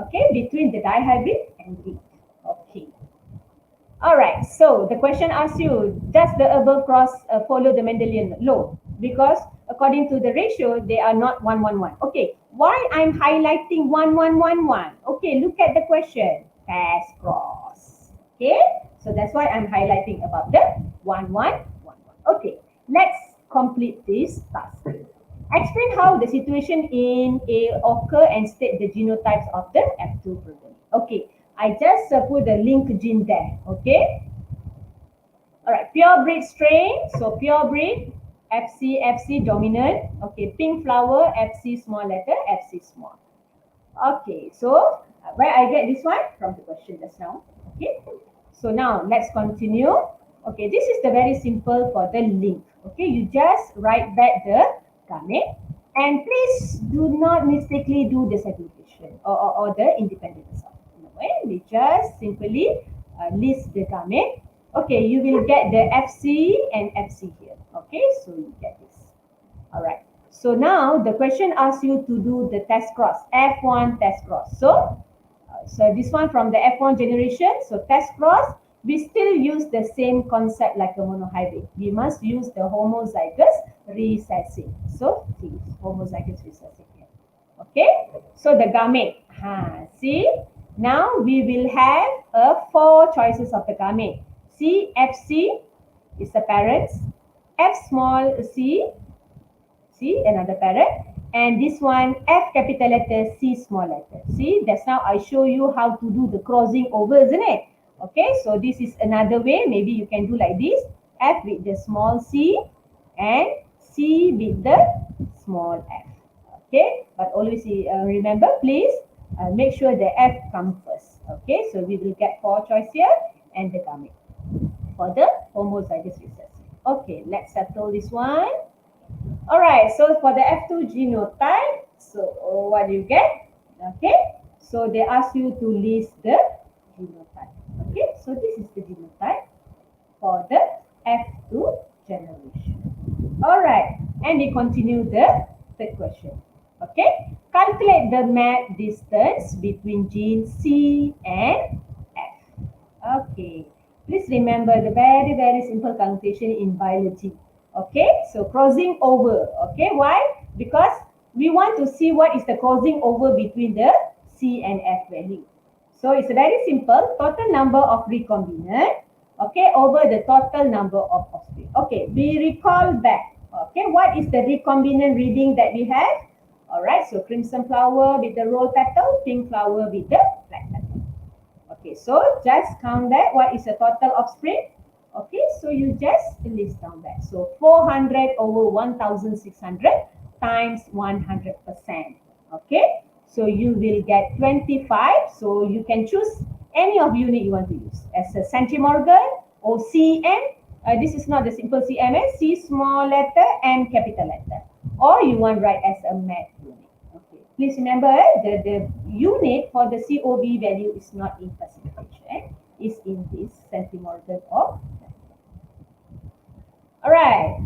okay, between the dihybrid and linked. Okay. All right. So the question asks you, does the above cross follow the Mendelian law? Because according to the ratio, they are not 111. Okay. Why I'm highlighting 1111? Okay. Look at the question. Test cross. Okay. So that's why I'm highlighting about the 1111. Okay. Let's complete this task. Explain how the situation in A occur and state the genotypes of the F2 protein. Okay, I just put the link gene there. Okay. All right, pure breed strain. So pure breed, FC dominant. Okay, pink flower, FC small letter, FC small. Okay, so where I get this one? From the question just now. Okay, so now let's continue. Okay, this is the very simple for the link. Okay, you just write back the gamete and please do not mistakenly do the segregation or the independent result. We just simply list the gamete. Okay, you will get the FC and FC here. Okay, so you get this. All right. So now the question asks you to do the test cross, F1 test cross. So this one from the F1 generation. So test cross, we still use the same concept like a monohybrid. We must use the homozygous recessive. So please, homozygous recessive here. Okay. So the gamete. See, now we will have 4 choices of the gamete. C, FC is the parents. F small c, another parent, and this one F capital letter, C small letter. See, that's now I show you how to do the crossing over, isn't it? Okay, so this is another way. Maybe you can do like this: F with the small c and C with the small f. Okay, but always remember, please make sure the F comes first. Okay, so we will get 4 choice here and the gamete for the homozygous recessive. Okay, let's settle this one. All right, so for the F2 genotype, so what do you get? Okay, so they ask you to list the genotype. Okay, so this is the genotype for the F2 generation. All right, and we continue the third question. Okay, calculate the map distance between gene C and F. Okay, please remember the very, very simple calculation in biology. Okay, so crossing over. Okay, why? Because we want to see what is the crossing over between the C and F value. So it's very simple. Total number of recombinant, okay, over the total number of offspring. Okay, we recall back. Okay, what is the recombinant reading that we have? All right, so crimson flower with the roll petal, pink flower with the black petal. Okay, so just count that. What is the total offspring? Okay, so you just list down that. So 400 over 1,600 times 100%. Okay, so you will get 25. So you can choose any of unit you want to use as a centimorgan or CM. This is not the simple CMS, C small letter and capital letter. Or you want to write as a math unit. Okay, please remember the unit for the COV value is not in percentage. Is in this centimorgan of. All right.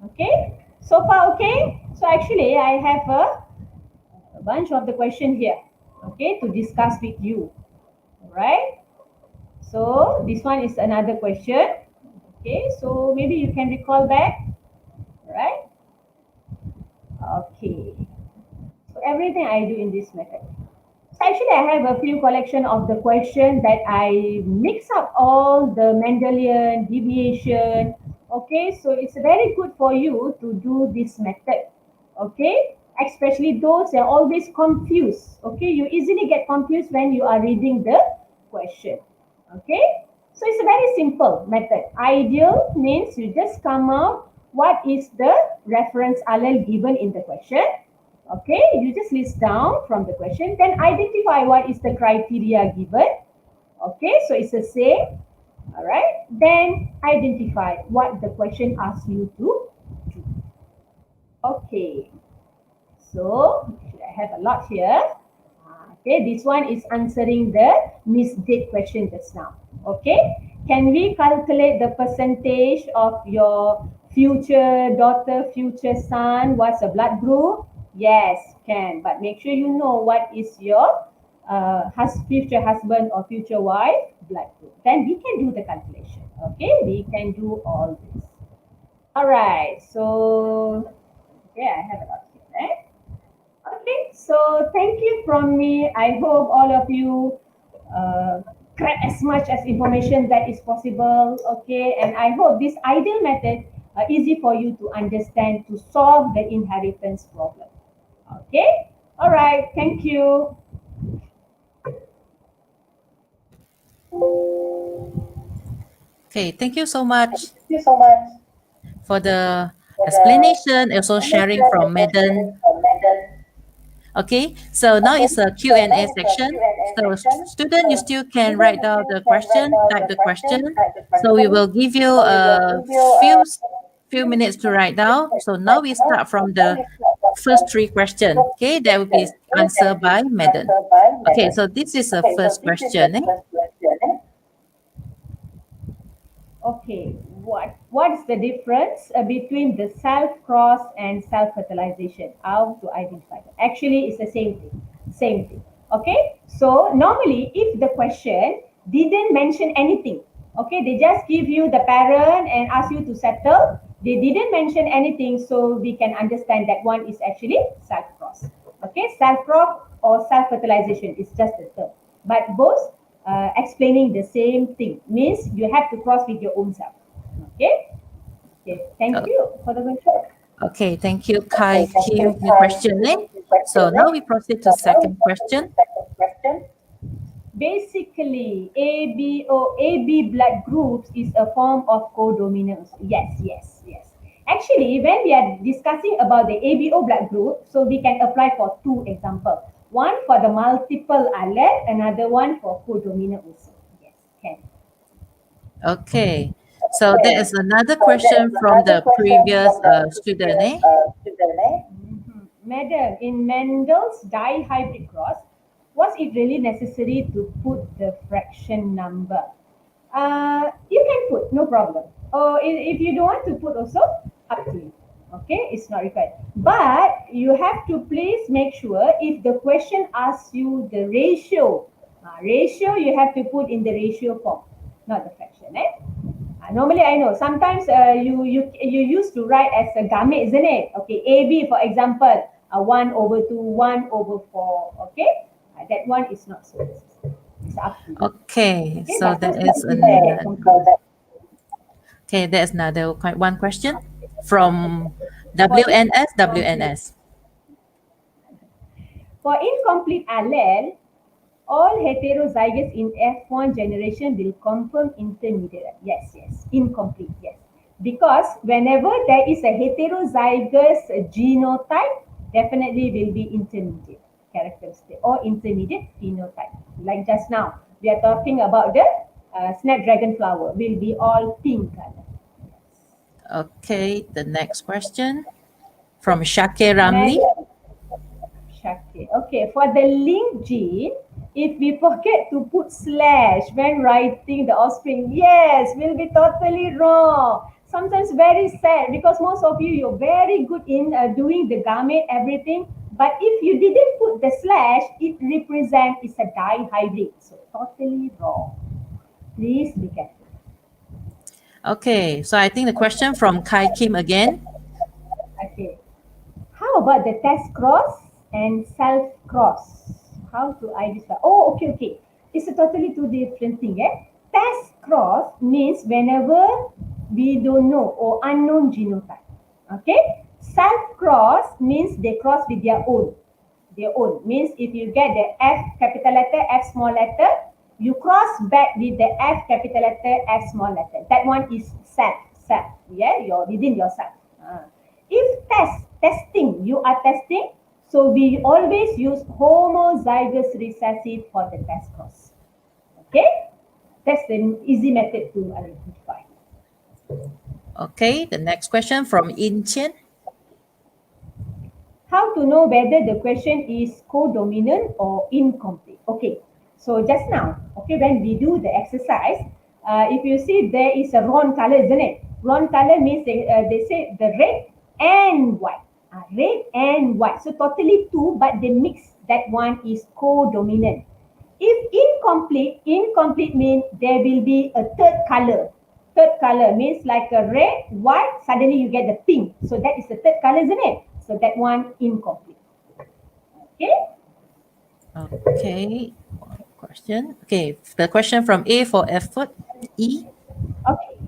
Okay. So far, okay. So actually, I have a bunch of the question here. Okay, to discuss with you. All right. So this one is another question. Okay. So maybe you can recall back. All right. Okay. So everything I do in this method. So actually, I have a few collection of the questions that I mix up all the Mendelian, deviation. Okay, so it's very good for you to do this method. Okay, especially those that are always confused. Okay, you easily get confused when you are reading the question. Okay, so it's a very simple method. Ideal means you just come out what is the reference allele given in the question. Okay, you just list down from the question, then identify what is the criteria given. Okay, so it's the same. All right, then identify what the question asks you to do. Okay, so I have a lot here. Okay, this one is answering the misdate question just now. Okay, can we calculate the percentage of your future daughter, future son? What's the blood group? Yes, can. But make sure you know what is your future husband or future wife blood group. Then we can do the calculation. Okay, we can do all this. All right. So, okay, I have a lot here. Right? Okay, so thank you from me. I hope all of you grab as much as information that is possible. Okay, and I hope this ideal method easy for you to understand to solve the inheritance problem. Okay, all right. Thank you. Okay, thank you so much Thank you so much for the for the explanation, also sharing explanation from and for sharing Medan. from Mendel. Okay, so now Okay, it's a so now Q&A is the section. Q&A So section. student, you So still can student, write you down still the can write question, down type the the question, question. type the So we question. will give you So we will a give you few minutes to write few down. minutes So right now we now. start So from now the we start from first three questions. the Okay, that will be question. Okay, that answered will be by Medan. answered by Okay, Mendel. so this is the Okay, so first this is the question. first question. Okay, what is the difference between the self-cross and self-fertilization? How to identify them? Actually, it's the same thing. Same thing. Okay, so normally if the question didn't mention anything, okay, they just give you the parent and ask you to settle. They didn't mention anything, so we can understand that one is actually self-cross. Okay, self-cross or self-fertilization is just a term, but both explaining the same thing means you have to cross with your own self. Okay. Okay. Thank Oh, you for the question. okay, thank you, Okay, Kai thank you, Kim, your Kai. question. Your question. So now we proceed to So now we second go to the question. second question. Basically, AB blood groups is a form of codominance. Yes, yes, yes. Actually, when we are discussing about the ABO blood group, so we can apply for two examples. One for the multiple allele, another one for codominant also. Yes, can. Okay, so there Okay. is another So there is question from another the question previous from the student. previous student. Madam, in Mendel's dihybrid cross, was it really necessary to put the fraction number? You can put, no problem. Or if you don't want to put also, up to you. Okay, it's not required. But you have to please make sure if the question asks you the ratio, ratio you have to put in the ratio form, not the fraction. Normally, I know sometimes you used to write as a gamete, isn't it? Okay, AB for example, 1/2, 1/4. Okay, that one is not so necessary. It's up to you. Okay, Okay, so but there first is let's prepare another. some So clues. that Okay, there's another one question from For WNS. for incomplete allele, all heterozygous in F1 generation will confirm intermediate. Yes, yes. Incomplete, yes. Because whenever there is a heterozygous genotype, definitely will be intermediate characteristic or intermediate phenotype. Like just now, we are talking about the snapdragon flower will be all pink color. Okay, the next question from Shakir Ramli. Next, Shakti. Okay, for the link gene, if we forget to put slash when writing the offspring, yes, we'll be totally wrong. Sometimes very sad because most of you, you're very good in doing the gamete, everything. But if you didn't put the slash, it represents it's a dihybrid. So totally wrong. Please be careful. Okay, so I think the question from Kai Kim again. Okay. How about the test cross and self cross? How to identify? Oh, okay, okay. It's a totally two different thing. Test cross means whenever we don't know or unknown genotype. Okay. Self cross means they cross with their own. Their own means if you get the F capital letter, F small letter, you cross back with the F capital letter, F small letter. That one is self. Self. Yeah, you're within yourself. If testing, you are testing, so we always use homozygous recessive for the test cross. Okay, that's the easy method to identify. Okay, the next question from In Chen. how to know whether the question is codominant or incomplete? Okay, so just now, okay, when we do the exercise, if you see there is a wrong color, isn't it? Wrong color means they say the red and white. Red and white. So totally two, but they mix. That one is codominant. If incomplete means there will be a third color. Third color means like a red, white, suddenly you get the pink. So that is the third color, isn't it? So that one incomplete. Okay? Okay, one question. Okay, the question from A for effort, E. Okay.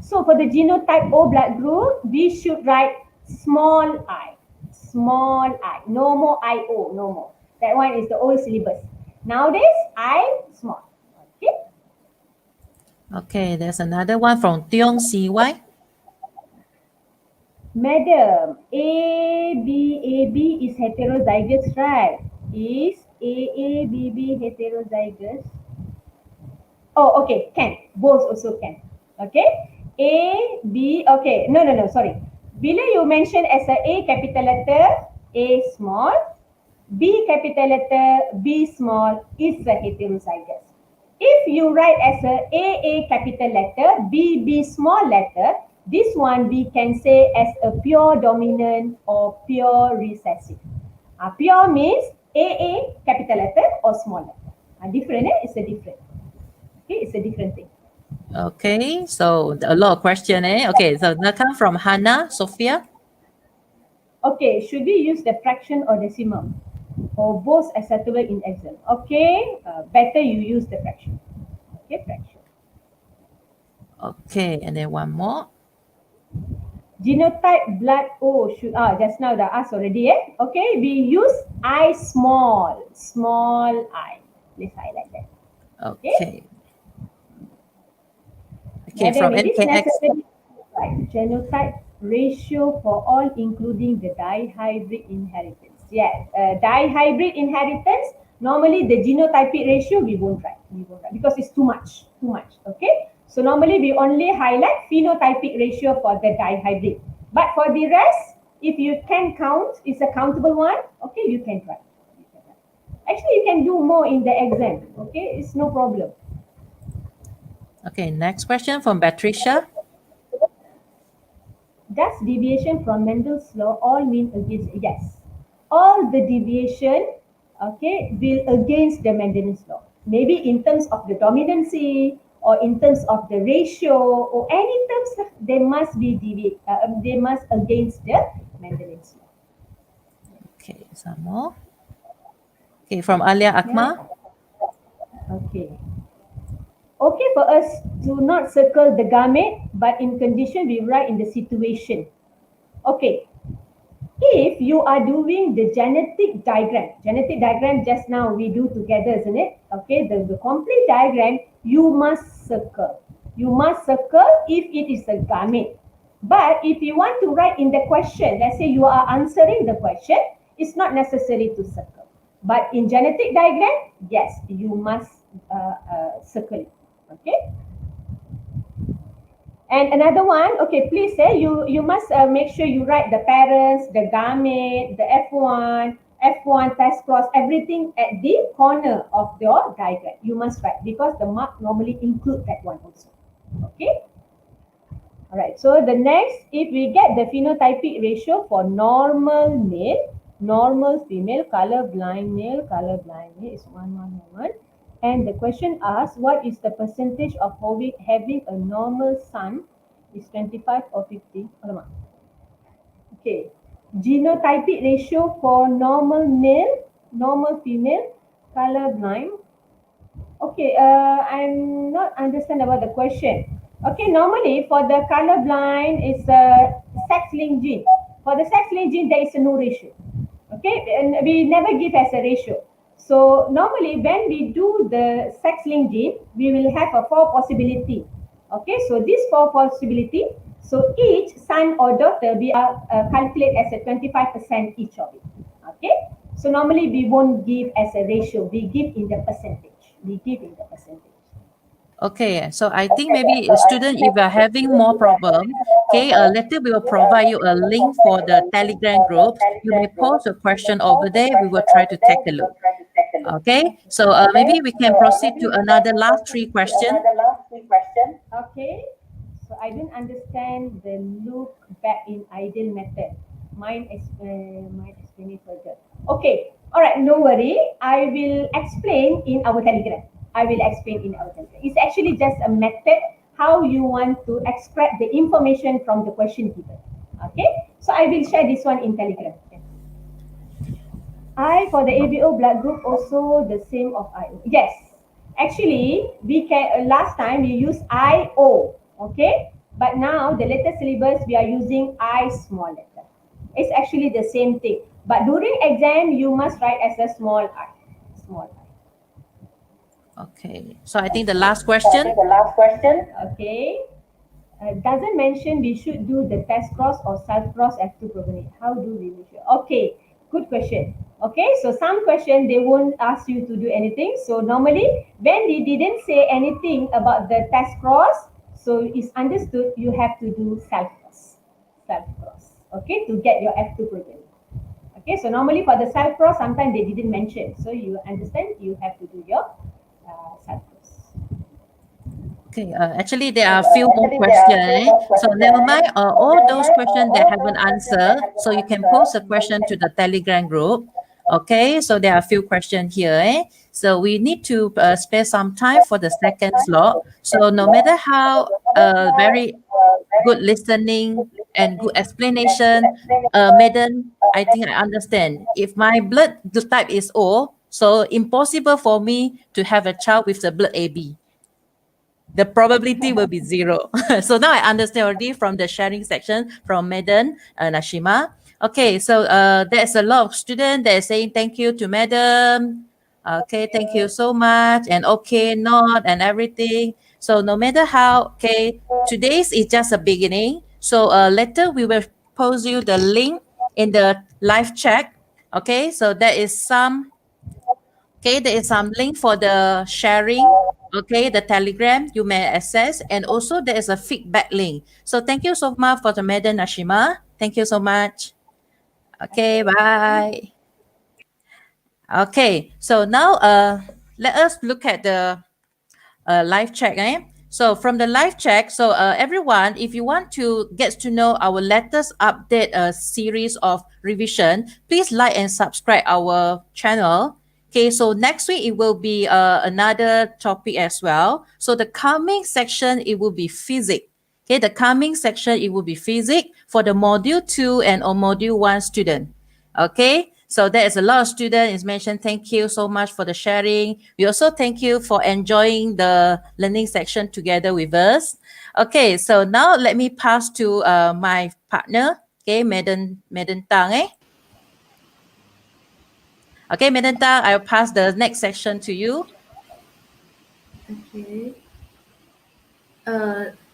So for the genotype O blood group, we should write small I. Small I. No more IO, no more. That one is the old syllabus. Nowadays, I small. Okay? Okay, there's another one from Tiong CY. Madam, AB is heterozygous, right? Is AABB heterozygous? Oh, okay, can. Both also can. Okay? A, B, okay. No, sorry. Bila you mention as a capital letter, A small, B capital letter, B small is a heterozygous. If you write as a capital letter, B small letter, this one we can say as a pure dominant or pure recessive. Pure means A capital letter or small letter. Different, it's a different. Okay, it's a different thing. Okay, so a lot of question, eh? Okay, so that come from Hannah, Sophia. Okay, should we use the fraction or decimal? Or both acceptable in Excel? Okay, better you use the fraction. Okay, fraction. Okay, and then one more. Genotype blood O should just now I asked already, eh? Okay, we use I small I. Let's highlight that. Okay. Okay, Madam, from it is NKX. necessary to write genotype ratio for all, including the dihybrid inheritance. Yes, dihybrid inheritance. Normally, the genotypic ratio we won't write. Because it's too much. Okay. So normally we only highlight phenotypic ratio for the dihybrid. But for the rest, if you can count, it's a countable one. Okay, you can write. Actually, you can do more in the exam. Okay, it's no problem. Okay, next question from Patricia. Does deviation from Mendel's law all mean against? Yes. All the deviation, okay, will against the Mendel's law. Maybe in terms of the dominancy or in terms of the ratio or any terms, they must be they must against the Mendel's law. Okay, some more. Okay, from Alia Akmal. Yeah. Okay. Okay for us to not circle the gamete, but in condition we write in the situation. Okay. If you are doing the genetic diagram just now we do together, isn't it? Okay, the complete diagram, you must circle. You must circle if it is a gamete. But if you want to write in the question, let's say you are answering the question, it's not necessary to circle. But in genetic diagram, yes, you must circle it. Okay. And another one, okay, please say you must make sure you write the parents, the gamete, the F1 test cross, everything at the corner of your diagram. You must write because the mark normally include that one also. Okay. All right. So the next, if we get the phenotypic ratio for normal male, normal female, color blind male is 1. And the question asks, what is the percentage of having a normal son is 25 or 50? Okay. Genotypic ratio for normal male, normal female, color blind. Okay, I'm not understand about the question. Okay, normally for the color blind is a sex-linked gene. For the sex-linked gene, there is no ratio. Okay, and we never give as a ratio. So normally when we do the sex-linked gene, we will have a 4 possibility. Okay, so this 4 possibility, so each son or daughter we are calculate as a 25% each of it. Okay, so normally we won't give as a ratio, we give in the percentage. Okay, so I think maybe student, if you are having more problem, okay, later we will provide you a link for the Telegram group. You may post a question over there. We will try to take a look. Okay, so maybe we can proceed to another last three questions. Okay. So I don't understand the look back in ideal method. Mine explain it further. Okay. All right. No worry. I will explain in our Telegram. I will explain in our Telegram. It's actually just a method how you want to extract the information from the question given. Okay. So I will share this one in Telegram. I for the ABO blood group also the same of IO. Yes, actually we can last time we used IO, okay, but now the latest syllabus we are using I small letter. It's actually the same thing, but during exam you must write as a small I, small I. Okay, so I think the last question. Okay. Doesn't mention we should do the test cross or self cross F2 programming. How do we measure? Okay, good question. Okay, so some question they won't ask you to do anything. So normally when they didn't say anything about the test cross, so it's understood you have to do self cross. Self cross. Okay, to get your F2 programming. Okay, so normally for the self cross, sometimes they didn't mention. So you understand you have to do your self cross. Okay, actually there are a few more questions. So never mind, all those questions that haven't answered, so you can post a question to the Telegram group. Okay, so there are a few questions here. So we need to spare some time for the second slot. So no matter how very good listening and good explanation, Madam, I think I understand. If my blood type is O, so impossible for me to have a child with the blood AB. The probability will be zero. So now I understand already from the sharing section from Madam Nashima. Okay, so there's a lot of students that are saying thank you to Madam. Okay, thank you so much. And okay, not and everything. So no matter how, okay, today's is just a beginning. So later we will post you the link in the live chat. Okay, so there is some link for the sharing. Okay, the Telegram you may access, and also there is a feedback link. So thank you so much for the Madam Nashima. Thank you so much. Okay, bye. Okay, so now let us look at the live chat. So from the live chat, so everyone, if you want to get to know our latest update series of revision, please like and subscribe our channel. Okay, so next week it will be another topic as well. So the coming section, it will be physics. Okay, the coming section, it will be physics for the module 2 and or module 1 student. Okay, so there is a lot of students is mentioned. Thank you so much for the sharing. We also thank you for enjoying the learning section together with us. Okay, so now let me pass to my partner, okay, Madam Tang. Okay, Madam Tang, I'll pass the next section to you. Okay.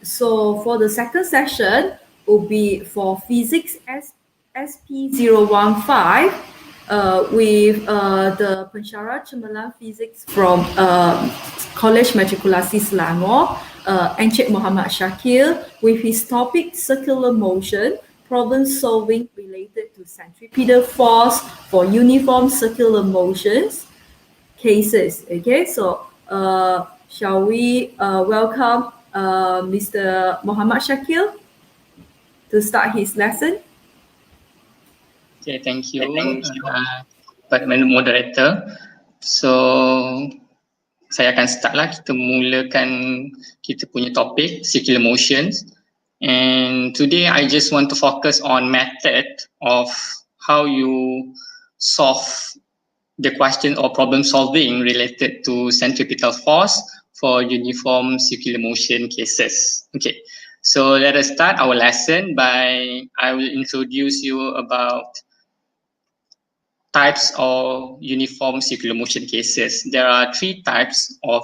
So for the second session will be for physics SP015 with the Pensyarah Cemerlang Physics from College Matrikulasi Selangor, Encik Muhammad Shakil, with his topic circular motion, problem solving related to centripetal force for uniform circular motions cases. Okay, so shall we welcome Mr. Muhammad Shakil to start his lesson? Okay, thank you, Pak Moderator. So, saya akan start lah. Kita mulakan kita punya topik, circular motions. And today I just want to focus on method of how you solve the question or problem solving related to centripetal force for uniform circular motion cases. Okay, so let us start our lesson by, I will introduce you about types of uniform circular motion cases. There are 3 types of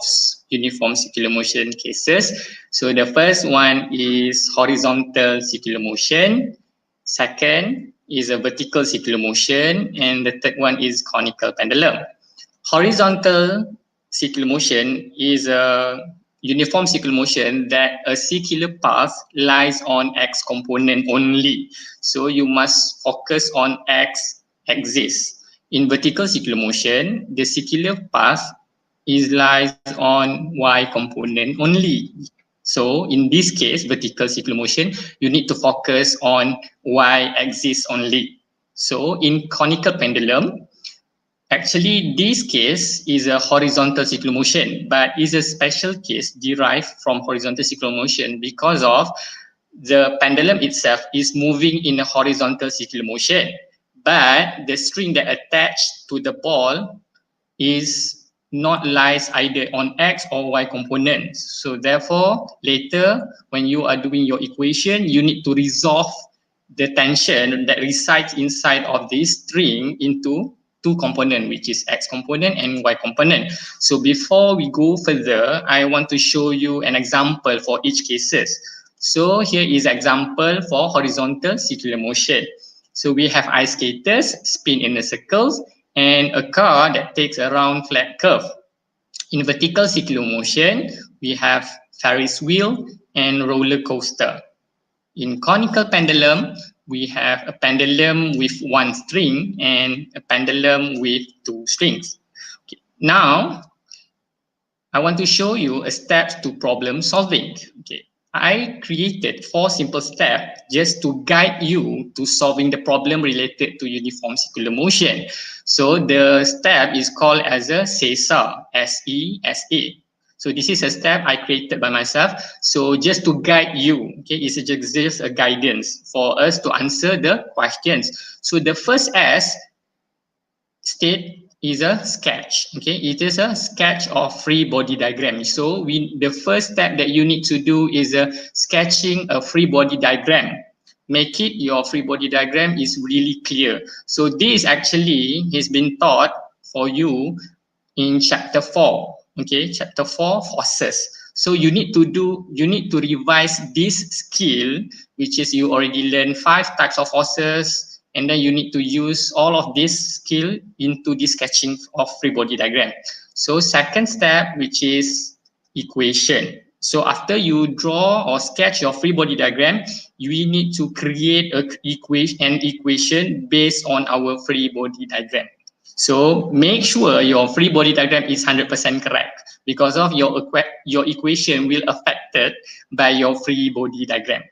uniform circular motion cases. So the first one is horizontal circular motion. Second is a vertical circular motion, and the third one is conical pendulum. Horizontal circular motion is a uniform circular motion that a circular path lies on X component only. So you must focus on X axis. In vertical circular motion, the circular path lies on Y component only. So in this case, vertical circular motion, you need to focus on Y axis only. So in conical pendulum, actually, this case is a horizontal circular motion, but is a special case derived from horizontal circular motion because of the pendulum itself is moving in a horizontal circular motion, but the string that attached to the ball is not lies either on X or Y components. So therefore, later when you are doing your equation, you need to resolve the tension that resides inside of this string into two components, which is X component and Y component. So before we go further, I want to show you an example for each cases. So here is example for horizontal circular motion. So we have ice skaters spin in a circles and a car that takes a round flat curve. In vertical circular motion, we have Ferris wheel and roller coaster. In conical pendulum, we have a pendulum with one string and a pendulum with two strings. Okay. Now, I want to show you a step to problem solving. Okay. I created 4 simple steps just to guide you to solving the problem related to uniform circular motion. So the step is called as a SESA, S-E-S-A. So this is a step I created by myself. So just to guide you, okay, it's just a guidance for us to answer the questions. So the first S state is a sketch. Okay, it is a sketch of free body diagram. So the first step that you need to do is sketching a free body diagram. Make it your free body diagram is really clear. So this actually has been taught for you in chapter 4. Okay, chapter 4 forces. So you need to revise this skill, which is you already learned 5 types of forces. And then you need to use all of this skill into the sketching of free body diagram. So second step, which is equation. So after you draw or sketch your free body diagram, you need to create an equation based on our free body diagram. So make sure your free body diagram is 100% correct because of your equation will affected by your free body diagram.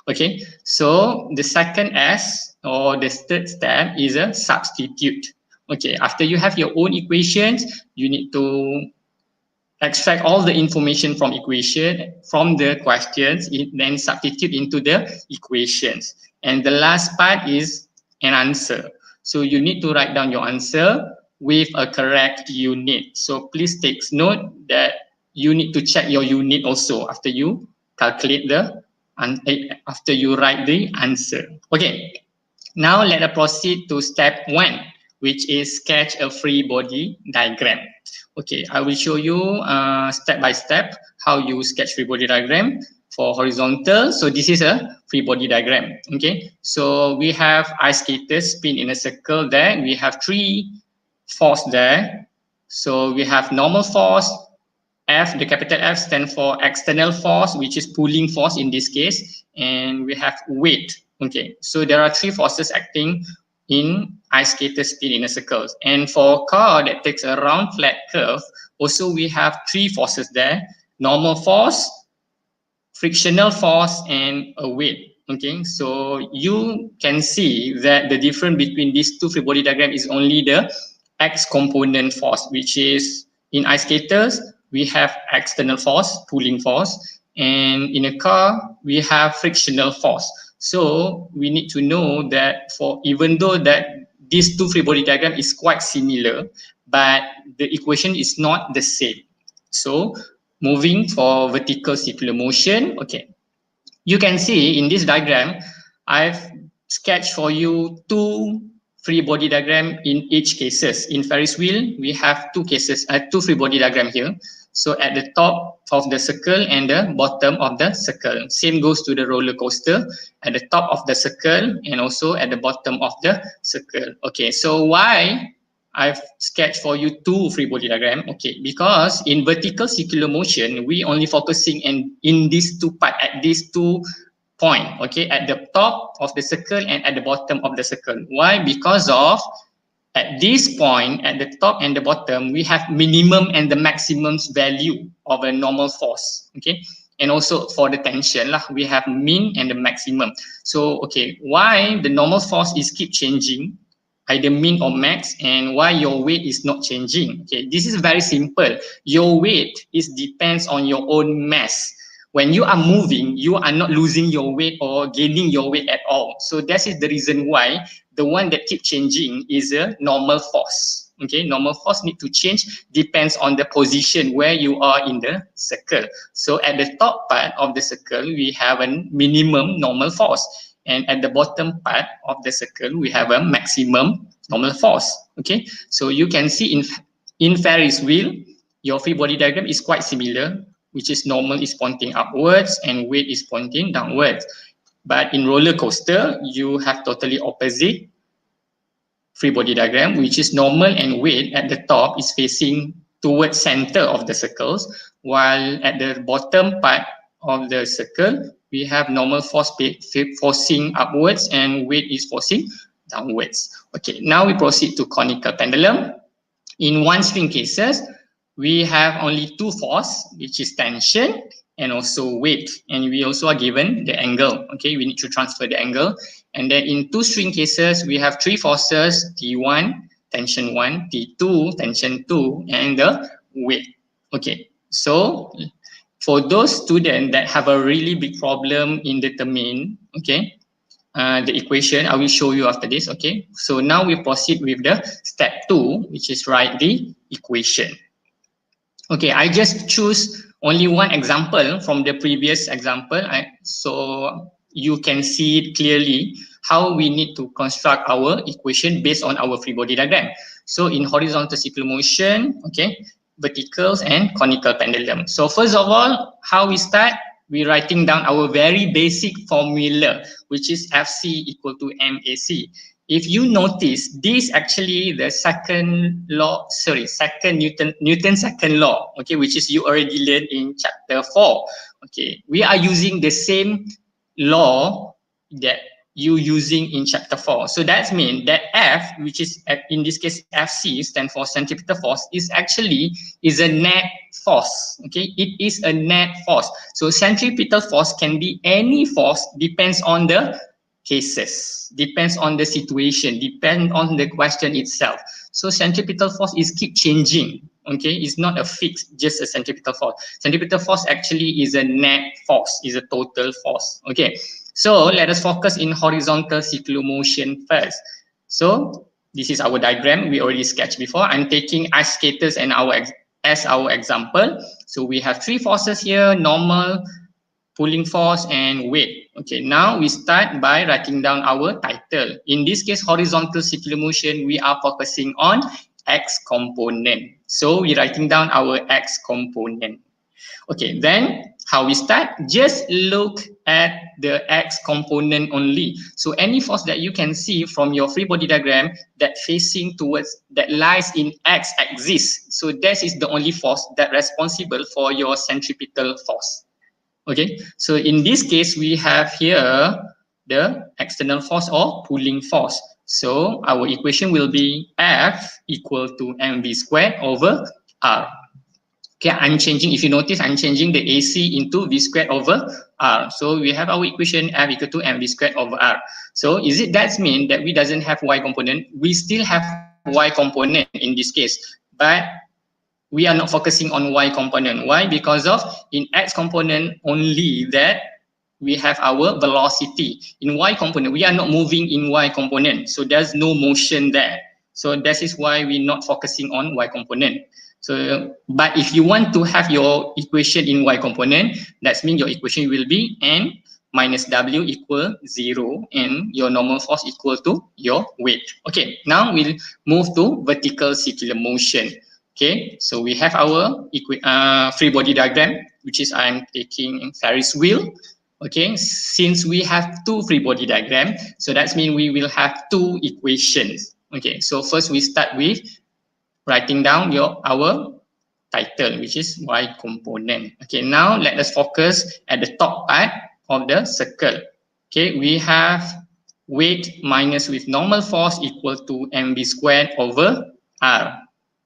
Okay, so the second S or the third step is a substitute. Okay, after you have your own equations, you need to extract all the information from equation, from the questions, then substitute into the equations. And the last part is an answer. So you need to write down your answer with a correct unit. So please take note that you need to check your unit also after you calculate after you write the answer. Okay, now let us proceed to step 1, which is sketch a free body diagram. Okay, I will show you step by step how you sketch free body diagram for horizontal. So this is a free body diagram. Okay, so we have ice skaters spin in a circle there. We have 3 force there. So we have normal force. F, the capital F stands for external force, which is pulling force in this case, and we have weight. Okay, so there are 3 forces acting in ice skater spin in a circle. And for car that takes a round flat curve, also we have 3 forces there: normal force, frictional force, and a weight. Okay, so you can see that the difference between these 2 free body diagram is only the X component force, which is in ice skaters we have external force, pulling force, and in a car we have frictional force. So we need to know that even though that these 2 free body diagram is quite similar, but the equation is not the same. So moving for vertical circular motion, okay, you can see in this diagram I've sketched for you 2 free body diagram in each cases. In Ferris wheel, we have 2 free body diagram here. So at the top of the circle and the bottom of the circle. Same goes to the roller coaster, at the top of the circle and also at the bottom of the circle. Okay, so why I've sketched for you two free body diagram. Okay, because in vertical circular motion, we only focusing in these two part, at these two point, okay, at the top of the circle and at the bottom of the circle. Why? Because of at this point, at the top and the bottom, we have minimum and the maximum value of a normal force, okay? And also for the tension, we have min and the maximum. So, okay, why the normal force is keep changing, either min or max, and why your weight is not changing? Okay, this is very simple. Your weight is depends on your own mass. When you are moving, you are not losing your weight or gaining your weight at all. So that is the reason why the one that keep changing is a normal force. Okay, normal force need to change depends on the position where you are in the circle. So at the top part of the circle, we have a minimum normal force. And at the bottom part of the circle, we have a maximum normal force. Okay, so you can see in Ferris wheel, your free body diagram is quite similar, which is normal is pointing upwards and weight is pointing downwards. But in roller coaster, you have totally opposite free body diagram, which is normal and weight at the top is facing towards center of the circles, while at the bottom part of the circle, we have normal force forcing upwards and weight is forcing downwards. Okay, now we proceed to conical pendulum. In one string cases, we have only two force, which is tension and also weight. And we also are given the angle. Okay, we need to transfer the angle. And then in two string cases, we have three forces, T1, tension 1, T2, tension 2, and the weight. Okay, so for those students that have a really big problem in determining, okay, the equation, I will show you after this, okay. So now we proceed with the step 2, which is write the equation. Okay, I just choose only one example from the previous example, so you can see it clearly how we need to construct our equation based on our free body diagram. So in horizontal circular motion, okay, verticals and conical pendulum. So first of all, how we start? We're writing down our very basic formula, which is FC equal to MAC. If you notice, this actually the second Newton's second law, okay, which is you already learned in chapter 4. Okay, we are using the same law that you using in chapter 4. So that means that F, which is in this case FC, stand for centripetal force, is a net force. Okay, it is a net force. So centripetal force can be any force, depends on the cases, depends on the situation, depends on the question itself. So centripetal force is keep changing. Okay, it's not a fixed, just a centripetal force. Centripetal force actually is a net force, is a total force. Okay, so let us focus in horizontal circular motion first. So this is our diagram we already sketched before. I'm taking ice skaters and as our example. So we have three forces here: normal, pulling force, and weight. Okay, now we start by writing down our title. In this case, horizontal circular motion, we are focusing on X component. So we're writing down our X component. Okay, then how we start? Just look at the X component only. So any force that you can see from your free body diagram that facing towards, that lies in X axis. So that is the only force that responsible for your centripetal force. Okay, so in this case, we have here the external force or pulling force. So our equation will be F equal to mv squared over R. Okay, I'm changing, if you notice, I'm changing the AC into V squared over R. So we have our equation F equal to mv squared over R. So that mean that we doesn't have Y component? We still have Y component in this case, but we are not focusing on Y component. Why? Because of in X component only that we have our velocity. In Y component, we are not moving in Y component. So there's no motion there. So that is why we're not focusing on Y component. So, but if you want to have your equation in Y component, that means your equation will be N minus W equal 0 and your normal force equal to your weight. Okay, now we'll move to vertical circular motion. Okay, so we have our free body diagram, which is I'm taking in Ferris wheel. Okay, since we have two free body diagram, so that means we will have two equations. Okay, so first we start with writing down our title, which is Y component. Okay, now let us focus at the top part of the circle. Okay, we have weight minus with normal force equal to mv squared over r.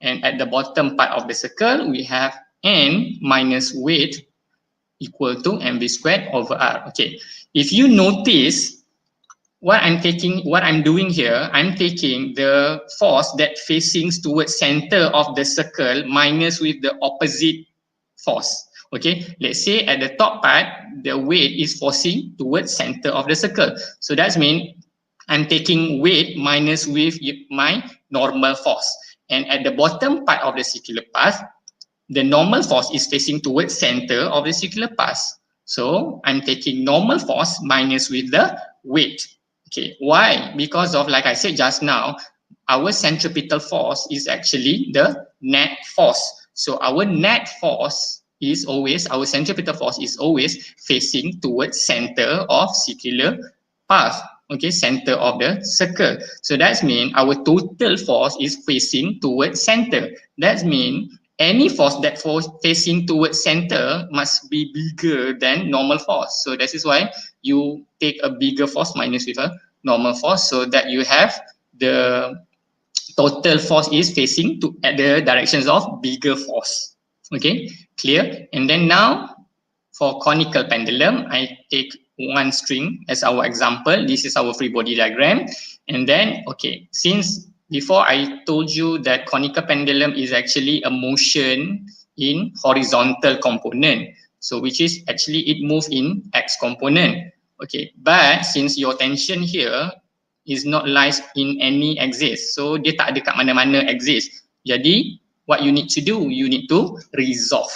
And at the bottom part of the circle, we have n minus weight equal to mv squared over r. Okay, if you notice, what I'm doing here, I'm taking the force that facing towards center of the circle minus with the opposite force. Okay, let's say at the top part, the weight is forcing towards center of the circle. So that means I'm taking weight minus with my normal force. And at the bottom part of the circular path, the normal force is facing towards center of the circular path. So I'm taking normal force minus with the weight. Okay, why? Because of, like I said just now, our centripetal force is actually the net force. So our net force is always, our centripetal force is always facing towards center of circular path. Okay, center of the circle. So that means our total force is facing towards center. That means any force that facing towards center must be bigger than normal force. So that is why you take a bigger force minus with a normal force, so that you have the total force is facing at the directions of bigger force. Okay, clear? And then now for conical pendulum, I take one string as our example. This is our free body diagram. And then, okay, since before I told you that conical pendulum is actually a motion in horizontal component. So which is actually it moves in X component. Okay, but since your tension here is not lies in any axis, so dia tak ada kat mana-mana axis. Jadi what you need to do, you need to resolve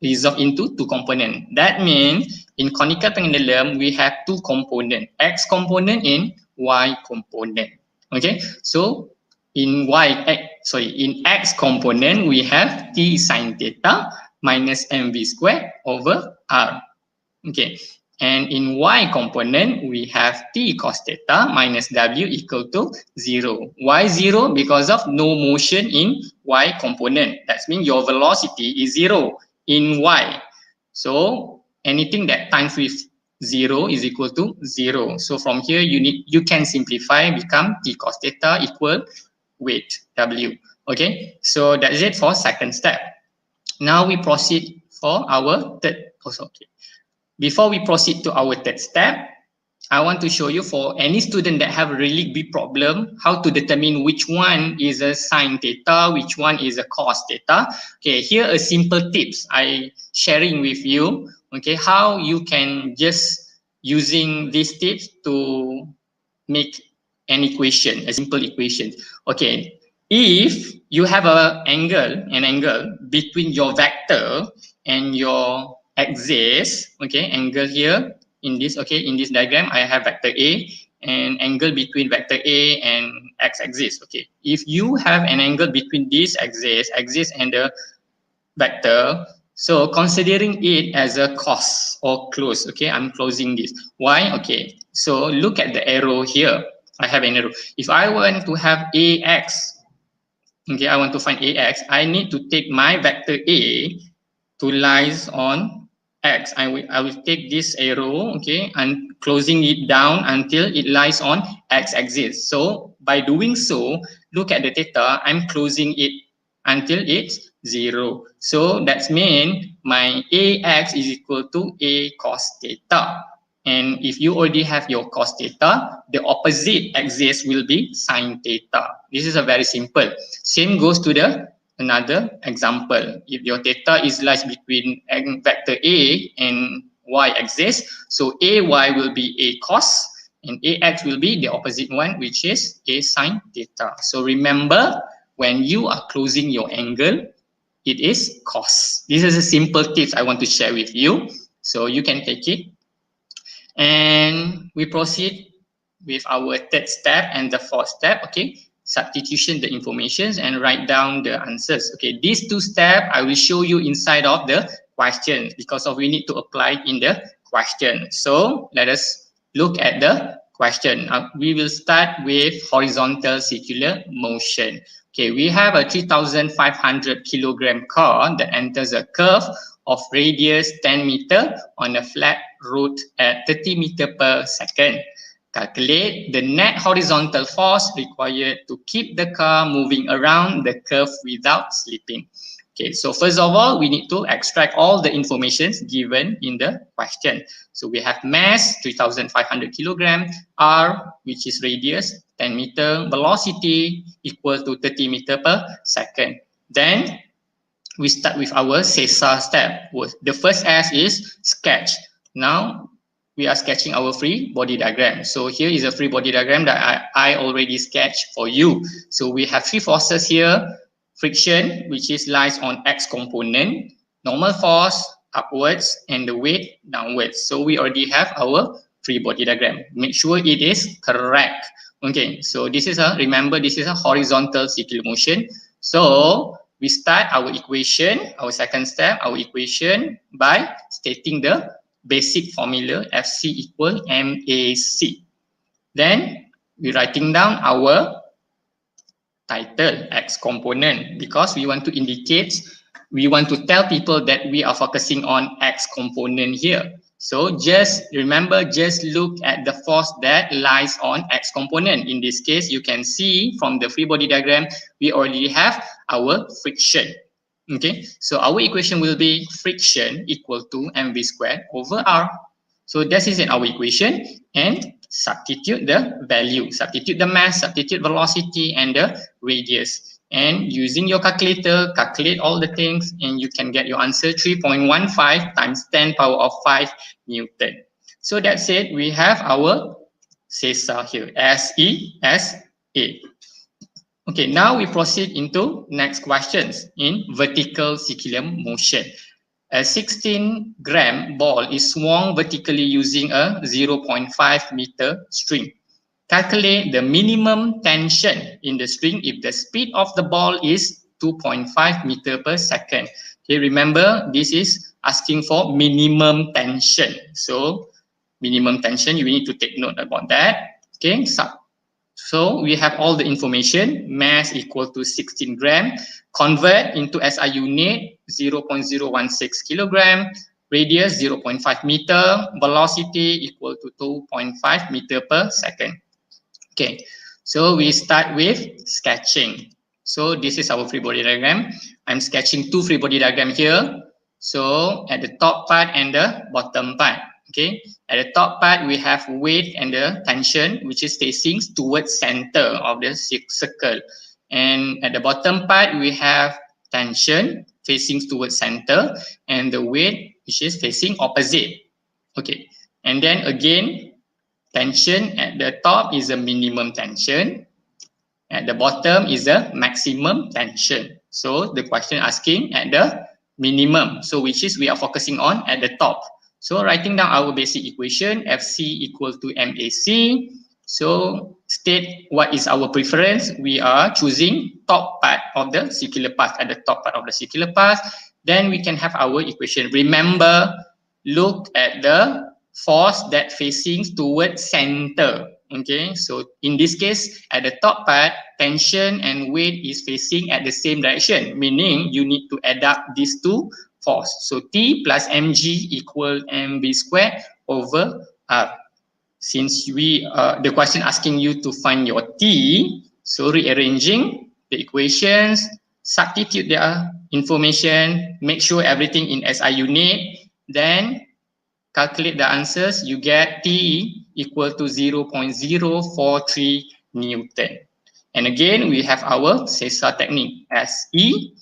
into two component. That means in conical pendulum we have two component, X component and Y component. Okay, so in X component we have T sin theta minus mv squared over r. Okay, and in Y component we have T cos theta minus W equal to 0. Why 0? Because of no motion in Y component. That means your velocity is 0 in Y. So anything that times with 0 is equal to 0. So from here you can simplify, become T cos theta equal weight W. Okay, so that's it for second step. Now we proceed for our third. Okay, before we proceed to our third step, I want to show you for any student that have a really big problem, how to determine which one is a sin theta, which one is a cos theta. Okay, here are simple tips I sharing with you. Okay, how you can just using these tips to make an equation, a simple equation. Okay, if you have an angle between your vector and your axis, okay, angle here in this, okay, in this diagram I have vector A and angle between vector A and x-axis. Okay, if you have an angle between this axis and the vector, so considering it as a cos or close, okay, I'm closing this. Why? Okay, so look at the arrow here. I have an arrow. If I want to have AX, okay, I want to find AX, I need to take my vector A to lies on X. I will take this arrow, okay, and closing it down until it lies on X axis. So by doing so, look at the theta, I'm closing it until it's 0. So that means my AX is equal to A cos theta. And if you already have your cos theta, the opposite axis will be sin theta. This is a very simple. Same goes to the another example. If your theta is lies between vector A and Y axis, so AY will be A cos and AX will be the opposite one, which is A sin theta. So remember, when you are closing your angle, it is cos. This is a simple tips I want to share with you. So you can take it. And we proceed with our third step and the fourth step. Okay, substitution the informations and write down the answers. Okay, these two steps I will show you inside of the question because of we need to apply in the question. So let us look at the question. We will start with horizontal circular motion. Okay, we have a 3,500 kilogram car that enters a curve of radius 10 meter on a flat road at 30 meter per second. Calculate the net horizontal force required to keep the car moving around the curve without slipping. Okay, so first of all, we need to extract all the information given in the question. So we have mass 3,500 kilogram, R, which is radius 10 meter, velocity equal to 30 meter per second. Then we start with our SESA step. The first S is sketch. Now we are sketching our free body diagram. So here is a free body diagram that I already sketched for you. So we have three forces here. Friction, which is lies on X component, normal force upwards, and the weight downwards. So we already have our free body diagram. Make sure it is correct. Okay, so this is remember this is a horizontal circular motion. So we start our equation, our second step, our equation by stating the basic formula FC equal MAC. Then we're writing down our title X component because we want to indicate, we want to tell people that we are focusing on X component here. So just remember, just look at the force that lies on X component. In this case, you can see from the free body diagram, we already have our friction. Okay, so our equation will be friction equal to mv squared over r. So this is our equation, and substitute the value, substitute the mass, substitute velocity and the radius. And using your calculator, calculate all the things, and you can get your answer 3.15 times 10 power of 5 Newton. So that's it. We have our SESA here, S-E-S-A. Okay, now we proceed into next questions in vertical circular motion. A 16-gram ball is swung vertically using a 0.5 meter string. Calculate the minimum tension in the string if the speed of the ball is 2.5 meter per second. Okay, remember this is asking for minimum tension. So minimum tension, you need to take note about that. Okay, so we have all the information. Mass equal to 16 gram. Convert into SI unit 0.016 kilogram. Radius 0.5 meter. Velocity equal to 2.5 meter per second. Okay, so we start with sketching. So this is our free body diagram. I'm sketching two free body diagram here. So at the top part and the bottom part. Okay, at the top part we have weight and the tension, which is facing towards center of the circle, and at the bottom part we have tension facing towards center and the weight which is facing opposite. Okay, and then again tension at the top is a minimum tension, at the bottom is a maximum tension. So the question asking at the minimum, so which is we are focusing on at the top. So writing down our basic equation, FC equal to MAC. So state what is our preference. We are choosing top part of the circular path, at the top part of the circular path. Then we can have our equation. Remember, look at the force that facing towards center. Okay, so in this case, at the top part, tension and weight is facing at the same direction, meaning you need to add up these two force. So T plus mg equal mv squared over r. Since the question asking you to find your T, so rearranging the equations, substitute their information, make sure everything in SI unit, then calculate the answers. You get T equal to 0.043 Newton. And again, we have our SESA technique, S-E-S-A.